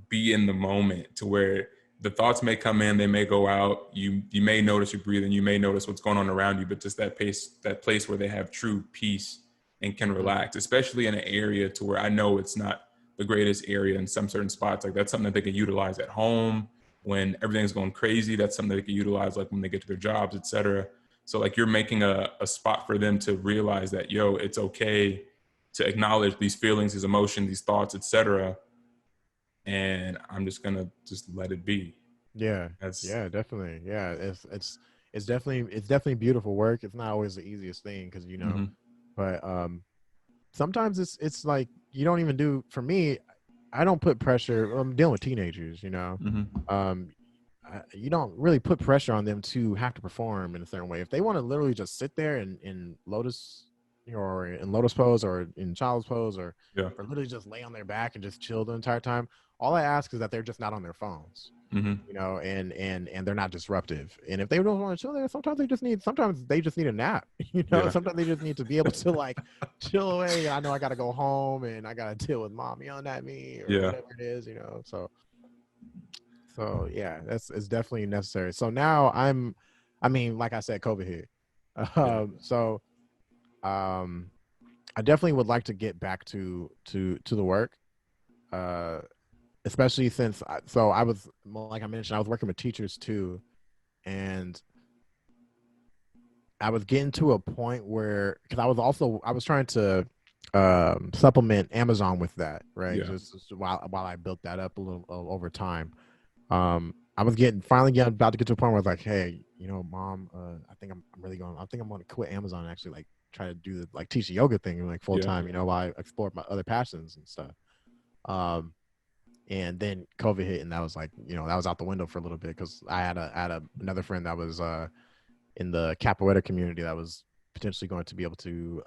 be in the moment to where the thoughts may come in, they may go out. You may notice your breathing, you may notice what's going on around you, but just that place where they have true peace and can
mm,
relax, especially in an area to where I know it's not the greatest area in some certain spots. Like that's something that they can utilize at home when everything's going crazy. That's something they can utilize like when they get to their jobs, etc. So like you're making a spot for them to realize that it's okay to acknowledge these feelings, these emotions, these thoughts, etc. And I'm just gonna just let it be.
yeah,
That's
yeah, definitely. Yeah, it's definitely beautiful work. It's not always the easiest thing because you know,
mm-hmm,
but sometimes it's like you don't even do. For me, I don't put pressure. I'm dealing with teenagers, you know.
mm-hmm,
Um, you don't really put pressure on them to have to perform in a certain way. If they want to literally just sit there in lotus, you know, or in lotus pose or in child's pose
yeah,
or literally just lay on their back and just chill the entire time, all I ask is that they're just not on their phones,
mm-hmm,
you know, and they're not disruptive. And if they don't want to chill there, sometimes they just need a nap, you know.
yeah,
Sometimes they just need to be able to like chill away. I know I got to go home and I got to deal with mom yelling at me or
yeah,
whatever it is, you know. So yeah, it's definitely necessary. So now I mean, like I said, COVID hit.
yeah,
So um, I definitely would like to get back to the work. Uh, especially since so I was, well, like I mentioned, I was working with teachers too, and I was getting to a point where, because I was trying to supplement Amazon with that, right?
Yeah.
Just while I built that up a little over time. I was finally about to get to a point where I was like, hey, mom, I think I'm going to quit Amazon and actually like try to do the like teach the yoga thing like full
Yeah.
time, while I explore my other passions and stuff. Um, and then COVID hit, and that was like, that was out the window for a little bit because another friend that was in the capoeira community that was potentially going to be able to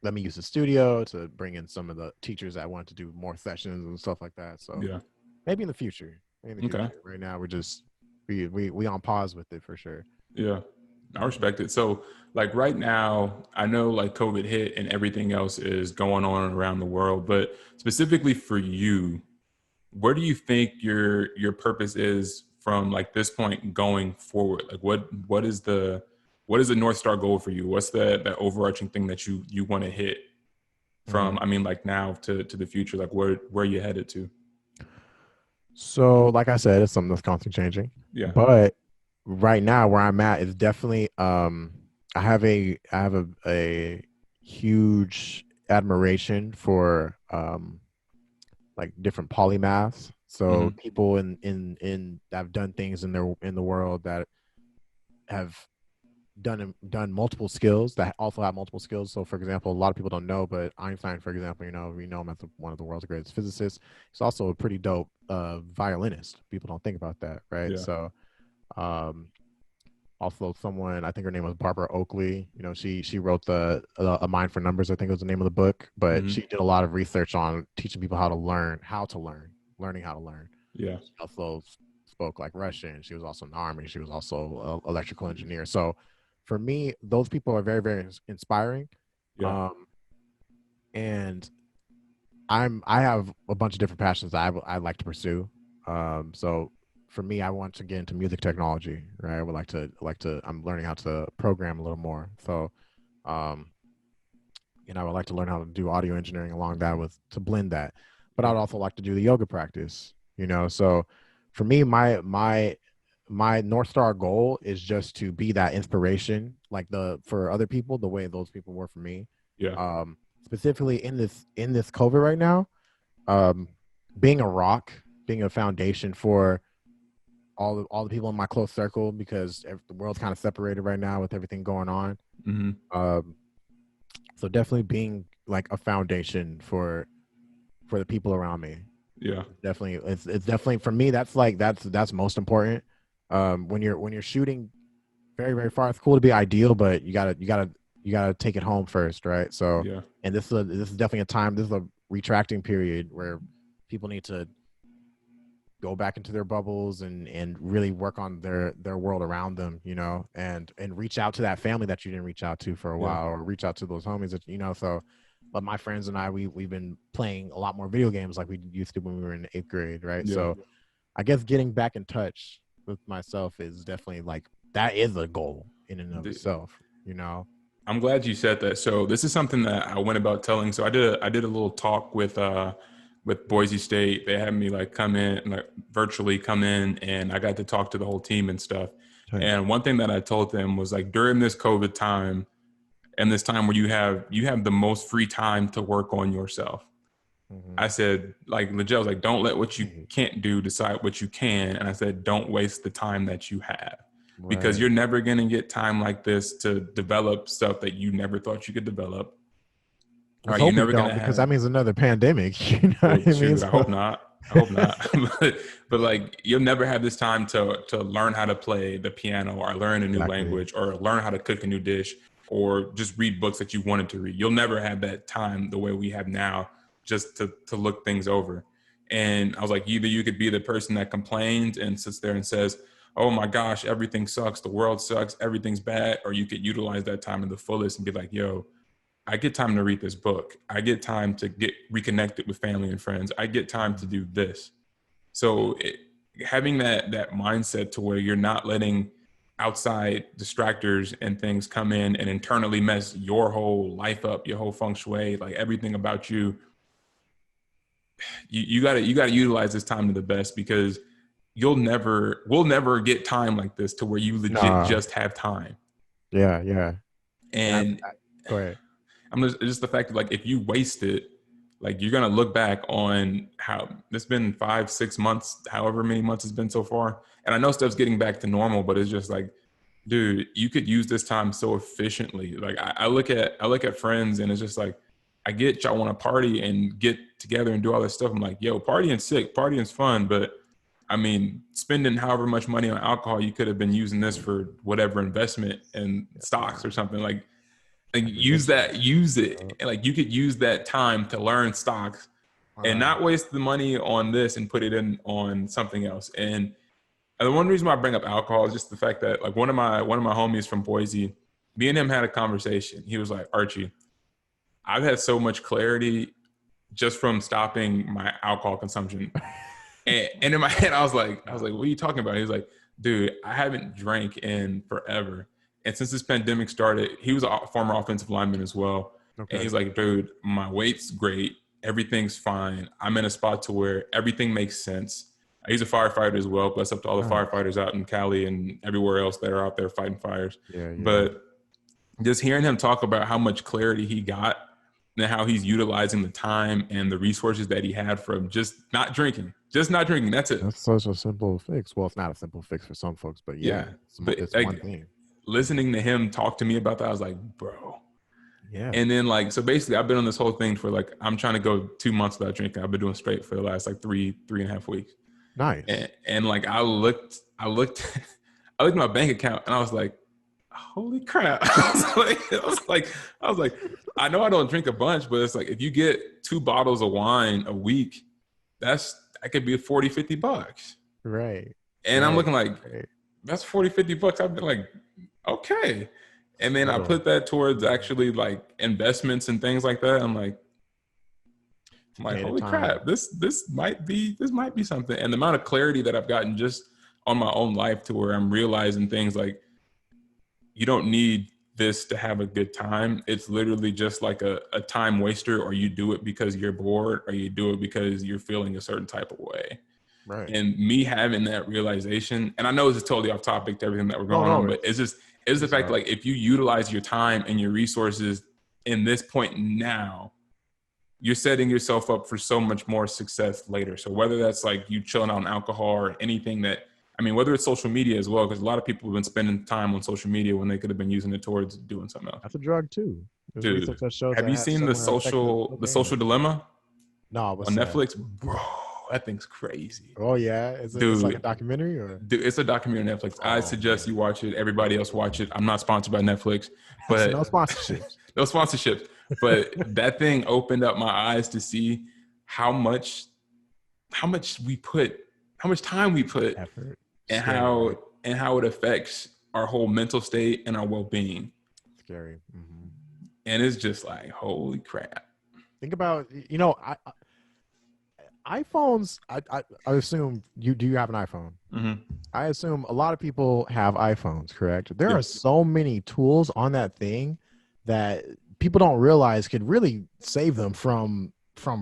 let me use the studio to bring in some of the teachers that wanted to do more sessions and stuff like that. So
Yeah.
maybe in the future.
Okay.
Right now, we're just we on pause with it for sure.
Yeah. I
Mhm.
respect it. So, like right now, I know like COVID hit and everything else is going on around the world, but specifically for you, where do you think your purpose is from like this point going forward? Like what is the North Star goal for you? What's that overarching thing that you want to hit from,
Mhm.
I mean, like now to the future? Like where you headed to?
So, like I said, it's something that's constantly changing.
Yeah.
But right now, where I'm at is definitely I have a huge admiration for like different polymaths. So
Hmm.
people in that have done things in the world that have done multiple skills that also have multiple skills. So, for example, a lot of people don't know, but Einstein, for example, we know him as one of the world's greatest physicists. He's also a pretty dope violinist. People don't think about that, right?
Yeah.
So, um, also someone, I think her name was Barbara Oakley. She wrote the A Mind for Numbers, I think was the name of the book, but
Hmm.
she did a lot of research on teaching people learning how to learn.
Yeah.
She also spoke like Russian. She was also in the army. She was also an electrical engineer. So for me, those people are very, very inspiring.
Yeah.
Um, and I have a bunch of different passions that I like to pursue. So for me, I want to get into music technology, right? I would I'm learning how to program a little more. So, um, I would like to learn how to do audio engineering along that with to blend that. But
Yeah.
I'd also like to do the yoga practice, So for me, my North Star goal is just to be that inspiration, like for other people, the way those people were for me.
Yeah.
Specifically in this COVID right now, um, being a rock, being a foundation for all the people in my close circle, because the world's kind of separated right now with everything going on.
Hmm.
Um, so definitely being like a foundation for the people around me.
Yeah.
It's definitely for me. That's most important. When you're shooting very very far, it's cool to be ideal, but you gotta take it home first, right? So,
Yeah.
and this is definitely a time. This is a retracting period where people need to go back into their bubbles and really work on their world around them, and reach out to that family that you didn't reach out to for a
Yeah.
while, or reach out to those homies that so. But my friends and we've been playing a lot more video games like we used to when we were in eighth grade, right?
Yeah.
So I guess getting back in touch with myself is definitely like that is a goal in and of
The-
itself, you know.
I'm glad you said that. So this is something that I went about telling. So I did a little talk with Boise State. They had me like come in and like virtually come in, and I got to talk to the whole team and stuff.
Right.
And one thing that I told them was like during this COVID time and this time where you have the most free time to work on yourself.
Mm-hmm.
I said, like legit, I was like, don't let what you can't do decide what you can. And I said, don't waste the time that you have because
Right.
you're never going to get time like this to develop stuff that you never thought you could develop. All
Let's
right, you're
hope we
never going
don't,
to
because
have,
that means another pandemic. You know
well,
what I mean?
shoot, I
So,
hope not. I hope not. but like, you'll never have this time to learn how to play the piano or learn a new
exactly.
language or learn how to cook a new dish or just read books that you wanted to read. You'll never have that time the way we have now just to look things over. And I was like, either you could be the person that complains and sits there and says, oh my gosh, everything sucks, the world sucks, everything's bad, or you could utilize that time to the fullest and be like, yo, I get time to read this book. I get time to get reconnected with family and friends. I get time to
Mhm.
do this. So having that mindset to where you're not letting outside distractors and things come in and internally mess your whole life up, your whole feng shui, like everything about you, you gotta utilize this time to the best, because we'll never get time like this to where you legit
Nah,
just have time.
yeah, yeah. And
And
go ahead.
I'm just the fact that, like, if you waste it, like, you're gonna look back on how it's been 5 6 months, however many months it's been so far. And I know stuff's getting back to normal, but it's just like, dude, you could use this time so efficiently. Like, I look at friends, and it's just like, I get y'all want to party and get together and do all this stuff. I'm like, yo, partying's sick, partying's fun, but I mean, spending however much money on alcohol, you could have been using this for whatever investment in stocks or something. Like,
Acquisitions.
use
Uh,
it. And, like, you could use that time to learn stocks and
uh,
not waste the money on this and put it in on something else. And the one reason why I bring up alcohol is just the fact that, like, one of my homies from Boise, me and him had a conversation. He was like, Archie, I've had so much clarity just from stopping my alcohol consumption. And in my head, I was like, what are you talking about? He was like, dude, I haven't drank in forever. And since this pandemic started, he was a former offensive lineman as well. And
okay.
he's like, dude, my weight's great. Everything's fine. I'm in a spot to where everything makes sense. He's a firefighter as well. Bless up to all the
Nice.
firefighters out in Cali and everywhere else that are out there fighting fires.
Yeah, yeah.
But just hearing him talk about how much clarity he got and how he's utilizing the time and the resources that he had from just not drinking. That's it.
That's such a simple fix. Well, it's not a simple fix for some folks, but
Yeah.
yeah,
But,
it's one
like,
thing.
listening to him talk to me about that, I was like, bro.
Yeah.
And then, like, so basically I've been on this whole thing for, like, I'm trying to go 2 months without drinking. I've been doing straight for the last, like, three and a half weeks.
Nice.
And like, I looked at my bank account and I was like, holy crap. I was like, I know I don't drink a bunch, but it's like, if you get 2 bottles of wine a week, that could be 40 50 bucks.
Right.
And I'm
Right.
looking like,
Right.
that's 40 50 bucks. I've been like, okay. And then I
Subtle.
put that towards actually, like, investments and things like that. I'm
To
like,
take the
holy
time.
crap, this might be something. And the amount of clarity that I've gotten just on my own life, to where I'm realizing things like, you don't need this to have a good time. It's literally just like a time waster, or you do it because you're bored, or you do it because you're feeling a certain type of way.
Right.
And me having that realization, and I know this is totally off topic to everything that we're
No,
going
no,
on, but it's the
it's
fact
all
that,
right.
like, if you utilize your time and your resources in this point now, you're setting yourself up for so much more success later. So whether that's, like, you chilling out on alcohol or anything that, I mean, whether it's social media as well, because a lot of people have been spending time on social media when they could have been using it towards doing something else.
That's a drug too. There's research
Dude,
that shows
have
that
you
has
seen the
similar effects as
social the
cocaine.
social dilemma
No,
on
what's that?
Netflix? Bro, that thing's crazy.
Oh yeah, it's like a
Dude,
documentary or
dude, it's a documentary on Netflix. I
oh
suggest
man.
you watch it. Everybody else watch it. I'm not sponsored by Netflix,
No
but
sponsorships.
no sponsorships. But that thing opened up my eyes to see how much how much we put, how much time we put,
Effort.
and
Scary, right?
how it affects our whole mental state and our well-being.
Scary. Hmm.
And it's just like, holy crap.
Think about iPhones. I assume you do. You have an iPhone?
Mm-hmm.
I assume a lot of people have iPhones, correct? There are
Yes.
so many tools on that thing that people don't realize could really save them from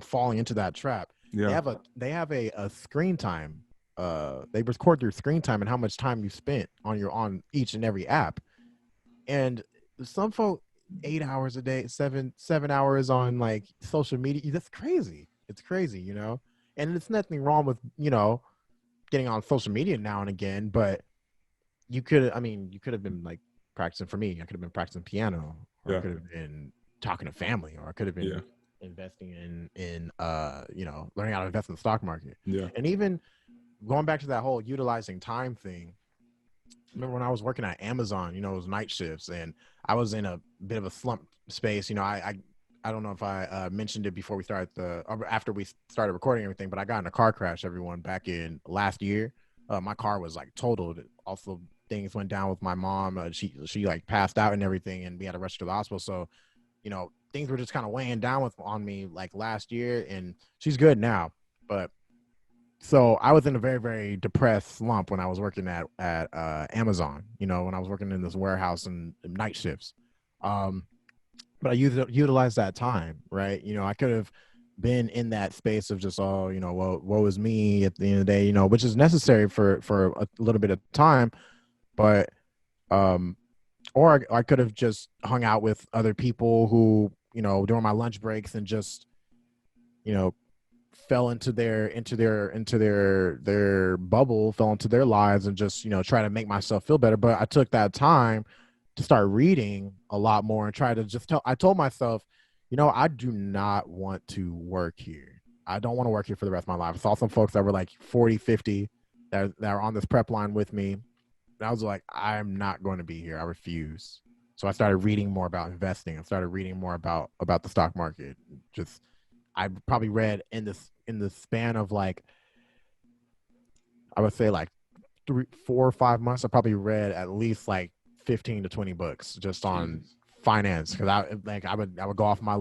falling into that trap.
Yeah.
They have a screen time. They record your screen time and how much time you spent on each and every app. And some folk 8 hours a day, seven hours on like social media. That's crazy. It's crazy, you know. And it's nothing wrong with getting on social media now and again, but you could have been like practicing. For me, I could have been practicing piano, or I
Yeah.
could have been talking to family, or I could have
Yeah.
been investing in learning how to invest in the stock market.
Yeah.
And even going back to that whole utilizing time thing, remember when I was working at Amazon, it was night shifts and I was in a bit of a slump space. I don't know if I mentioned it before we started or after we started recording everything, but I got in a car crash, everyone, back in last year. My car was like totaled. Also, things went down with my mom. She like passed out and everything, and we had to rush to the hospital. So, things were just kind of weighing down on me like last year, and she's good now. But so I was in a very, very depressed slump when I was working at Amazon. When I was working in this warehouse and night shifts. But I utilized that time, right? I could have. been in that space of just, oh, woe is me at the end of the day, which is necessary for a little bit of time. But um or I could have just hung out with other people who, during my lunch breaks, and just, you know fell into their bubble, fell into their lives, and just, try to make myself feel better. But I took that time to start reading a lot more, and try to just I told myself, I do not want to work here. I don't want to work here for the rest of my life. I saw some folks that were like 40, 50 that are on this prep line with me. And I was like, I'm not going to be here. I refuse. So I started reading more about investing. I started reading more about the stock market. Just, I probably read in the span of, like, I would say, like 4 or 5 months, I probably read at least like 15 to 20 books just on
Jesus.
finance. Because I would go off my I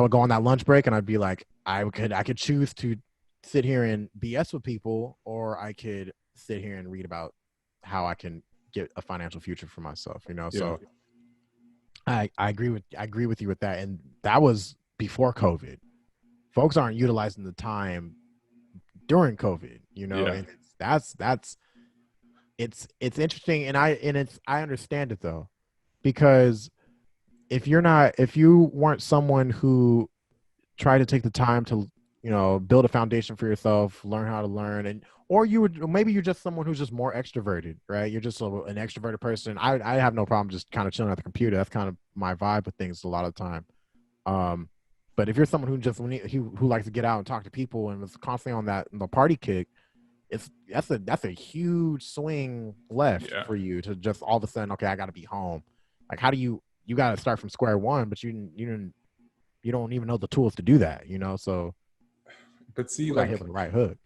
would go on that lunch break, and I'd be like, I could choose to sit here and BS with people, or I could sit here and read about how I can get a financial future for myself.
Yeah.
So I agree with you with that. And that was before COVID. Folks aren't utilizing the time during COVID,
Yeah.
and that's it's interesting. And I understand it, though, because if you weren't someone who tried to take the time to, build a foundation for yourself, learn how to learn, and or maybe you're just someone who's just more extroverted, right? You're just an extroverted person. I have no problem just kind of chilling at the computer. That's kind of my vibe with things a lot of the time. um but if you're someone who likes to get out and talk to people, and was constantly on the party kick, that's a huge swing left
Yeah.
for you to just all of a sudden, okay, I got to be home. Like, how do you got to start from square one, but you don't even know the tools to do that, so
But see,
people got hit with the right hook.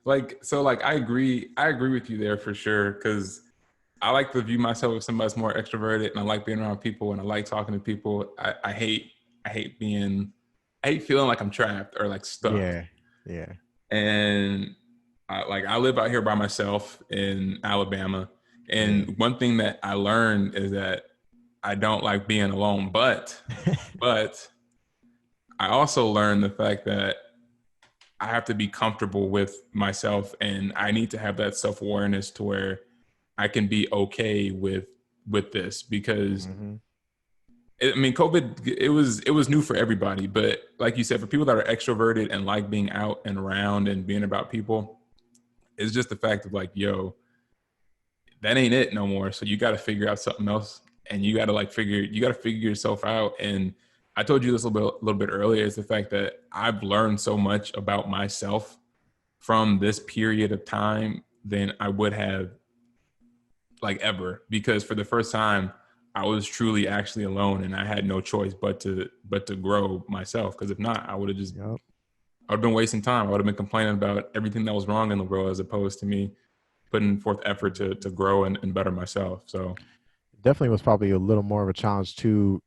like I agree with you there for sure, because I like to view myself as somebody that's more extroverted, and I like being around people, and I like talking to people. I hate feeling like I'm trapped or like stuck.
Yeah, yeah,
And I live out here by myself in Alabama,
yeah.
and one thing that I learned is that I don't like being alone. But I also learned the fact that I have to be comfortable with myself, and I need to have that self-awareness to where I can be okay with this, because
Hmm.
I mean, COVID, it was new for everybody, but like you said, for people that are extroverted and like being out and around and being about people, it's just the fact of like, yo, that ain't it no more. So you got to figure out something else, and you got to figure yourself out. And I told you this a little bit earlier, is the fact that I've learned so much about myself from this period of time than I would have like ever, because for the first time I was truly actually alone, and I had no choice but to grow myself, because if not,
Yep.
I would have been wasting time. I would have been complaining about everything that was wrong in the world, as opposed to me putting forth effort to grow and better myself. So
Definitely was probably a little more of a challenge too,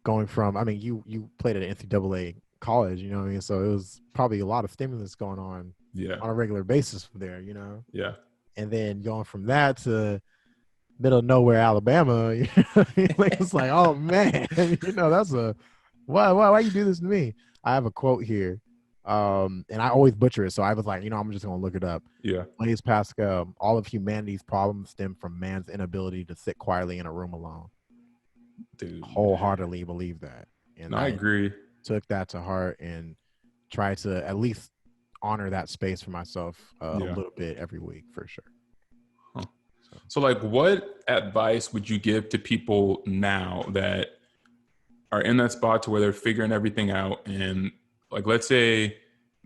going from, I mean, you played at an NCAA college, what I mean? So it was probably a lot of stimulus going
yeah.
on a regular basis there,
Yeah.
and then going from that to middle of nowhere Alabama. Like, it's like, oh man, that's a why you do this to me? I have a quote here, and I always butcher it, so I was like, I'm just gonna look it up.
Yeah.
Blaise Pascal: all of humanity's problems stem from man's inability to sit quietly in a room alone.
Dude.
Wholeheartedly believe that, and
No, I
I
agree.
took that to heart and try to at least honor that space for myself a
Yeah.
little bit every week, for sure.
Huh.
So,
So like, what advice would you give to people now that are in that spot to where they're figuring everything out, and like, let's say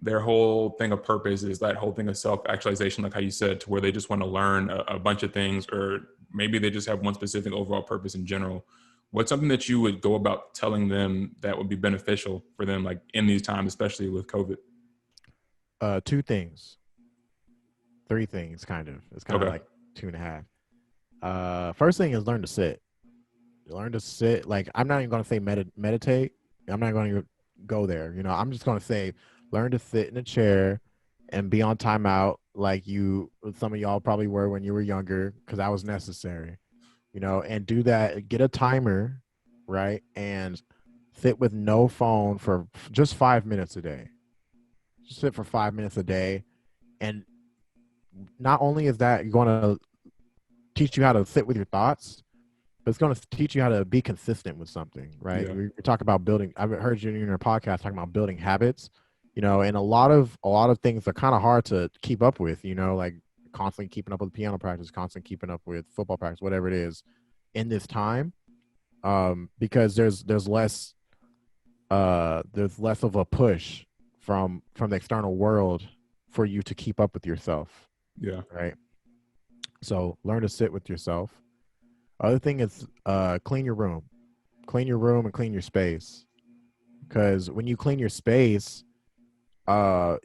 their whole thing of purpose is that whole thing of self-actualization, like how you said, to where they just want to learn a bunch of things, or maybe they just have one specific overall purpose in general. What's something that you would go about telling them that would be beneficial for them, like in these times, especially with COVID?
two things, three things, kind of. It's kind of
Okay.
like two and a half. First thing is learn to sit. Learn to sit. Like, I'm not even going to say meditate. I'm not going to go there. I'm just going to say learn to sit in a chair and be on timeout, like some of y'all probably were when you were younger, because that was necessary. And do that. Get a timer, right? And sit with no phone for just 5 minutes a day. Just sit for 5 minutes a day. And not only is that going to teach you how to sit with your thoughts, but it's going to teach you how to be consistent with something, right?
Yeah.
We talk about building. I've heard you in your podcast talking about building habits, and a lot of things are kind of hard to keep up with, like constantly keeping up with piano practice, constantly keeping up with football practice, whatever it is, in this time, because there's less of a push from the external world for you to keep up with yourself,
Yeah.
right? So learn to sit with yourself. Other thing is clean your room. Clean your room and clean your space. Because when you clean your space, uh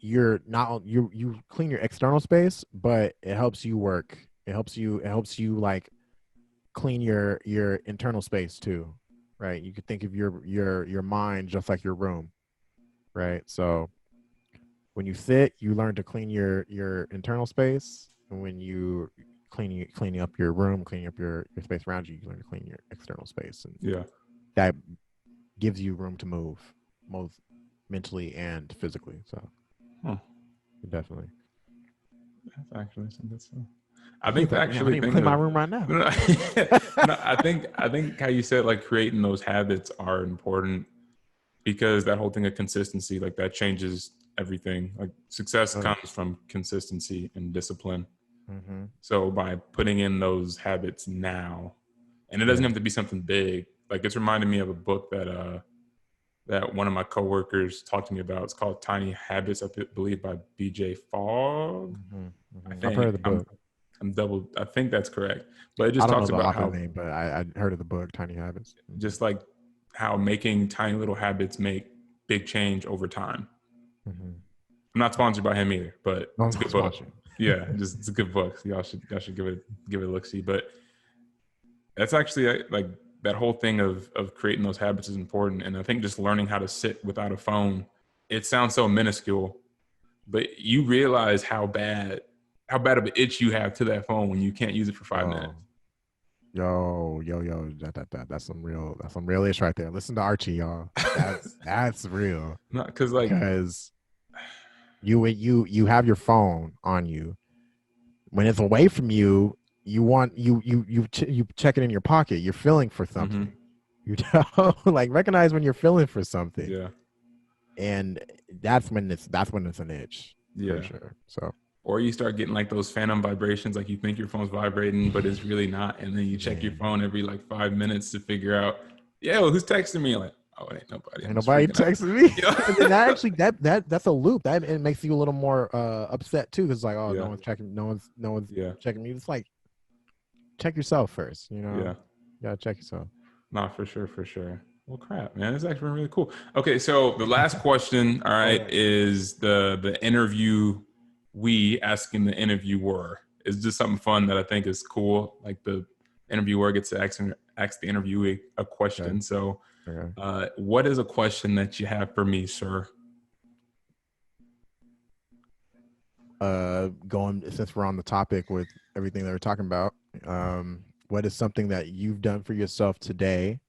you're not you clean your external space, but it helps you work. It helps you like clean your internal space too. Right? You could think of your mind just like your room, right? So when you sit, you learn to clean your internal space, and when you cleaning up your room, cleaning up your space around you, you learn to clean your external space, and
Yeah.
that gives you room to move, both mentally and physically. So
Huh.
definitely.
That's actually something. So I
He's
think
like, man, I
actually
need to
thinking
clean my
of
room right now.
no, no, no, I think how you said like creating those habits are important because that whole thing of consistency, like that changes everything. Like success comes from consistency and discipline.
Mm-hmm.
So by putting in those habits now, and it doesn't
Yeah.
have to be something big. Like it's reminding me of a book that one of my coworkers talked to me about. It's called Tiny Habits, I believe, by BJ Fogg.
Mm-hmm.
I
Mm-hmm. I've heard
think
of the book.
I think that's correct. But it
I
just
don't know
talks
the
about
author
how
name, but I heard of the book Tiny Habits. Mm-hmm.
just like how making tiny little habits make big change over time.
Mm-hmm.
I'm not sponsored by him either, but
No,
it's a
no
good book.
sponsoring.
Yeah, just it's a good book. So y'all should give it a look see. But that's actually like that whole thing of creating those habits is important. And I think just learning how to sit without a phone, it sounds so minuscule, but you realize how bad of an itch you have to that phone when you can't use it for 5 minutes.
Oh, yo, that's some real ish right there. Listen to Archie, y'all. That's real.
Not because like,
Because you have your phone on you. When it's away from you, you want you check it in your pocket. You're feeling for
mm-hmm,
something. You like recognize when you're feeling for something,
yeah,
and that's when it's an itch for
yeah.
sure. So
Or you start getting like those phantom vibrations, like you think your phone's vibrating, but it's really not. And then you check your
man,
phone every like 5 minutes to figure out, yo, who's texting me? Like, oh, it ain't nobody.
ain't
I'm just
nobody
freaking out.
texting me.
Yeah.
And then that actually that's a loop. That it makes you a little more upset too. Cause like, oh, no
Yeah.
one's checking, no one's
Yeah.
checking me. It's like, check yourself first.
Yeah.
You gotta check yourself.
Not for sure. For sure. Well, crap, man. It's actually been really cool. Okay. So the last question, all right,
Okay.
is the interview we asking the interviewer. It's just something fun that I think is cool. Like the interviewer gets to ask the interviewee a question.
Okay.
So
Okay.
what is a question that you have for me, sir?
Going since we're on the topic with everything that we're talking about, what is something that you've done for yourself today,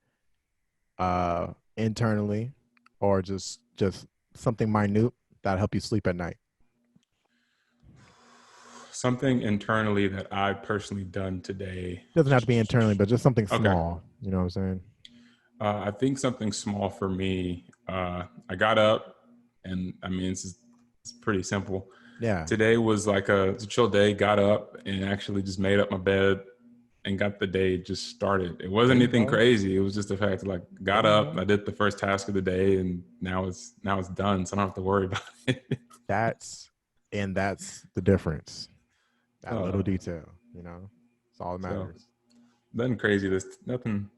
internally, or just something minute that help you sleep at night?
Something internally that I personally done today.
Doesn't have to be internally, but just something
Okay.
small. You know what I'm saying?
I think something small for me. I got up, and I mean, it's pretty simple.
Yeah.
Today was like it's a chill day. Got up and actually just made up my bed and got the day just started. It wasn't
There you
anything
go.
crazy. It was just the fact that like got
There you
up,
go.
I did the first task of the day, and now it's done. So I don't have to worry about it.
That's the difference. That
uh,
little detail. It's all that
so
matters.
nothing crazy. Nothing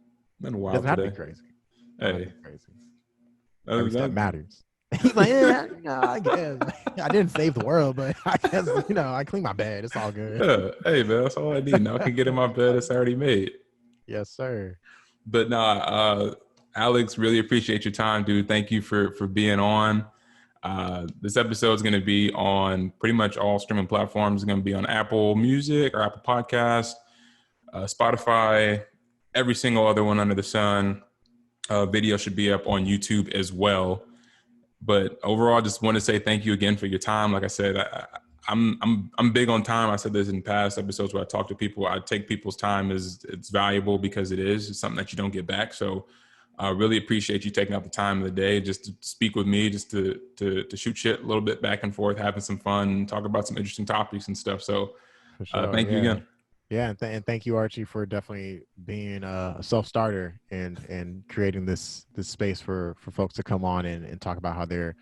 It
wild
doesn't have to be
today.
crazy. Don't have to
Hey,
be crazy.
other
Every
than
step
that,
matters. He's like, yeah, I guess I didn't save the world, but I guess I clean my bed. It's all good.
yeah, hey man, that's all I need. Now I can get in my bed. It's already made.
Yes, sir.
But nah, Alex, really appreciate your time, dude. Thank you for being on. This episode is going to be on pretty much all streaming platforms. It's going to be on Apple Music or Apple Podcast, Spotify, every single other one under the sun. Video should be up on YouTube as well. But overall, I just want to say thank you again for your time. Like I said, I'm big on time. I said this in past episodes where I talk to people. I take people's time as it's valuable because it is. It's something that you don't get back. So I really appreciate you taking out the time of the day just to speak with me, just to shoot shit a little bit back and forth, having some fun, talk about some interesting topics and stuff. So
For sure.
thank you
Yeah.
again.
Yeah, and thank you, Archie, for definitely being a self starter and creating this space for folks to come on and talk about how they're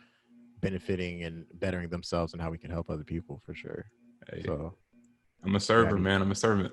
benefiting and bettering themselves and how we can help other people for sure.
Hey,
So
I'm a
yeah,
server, man. I'm a servant.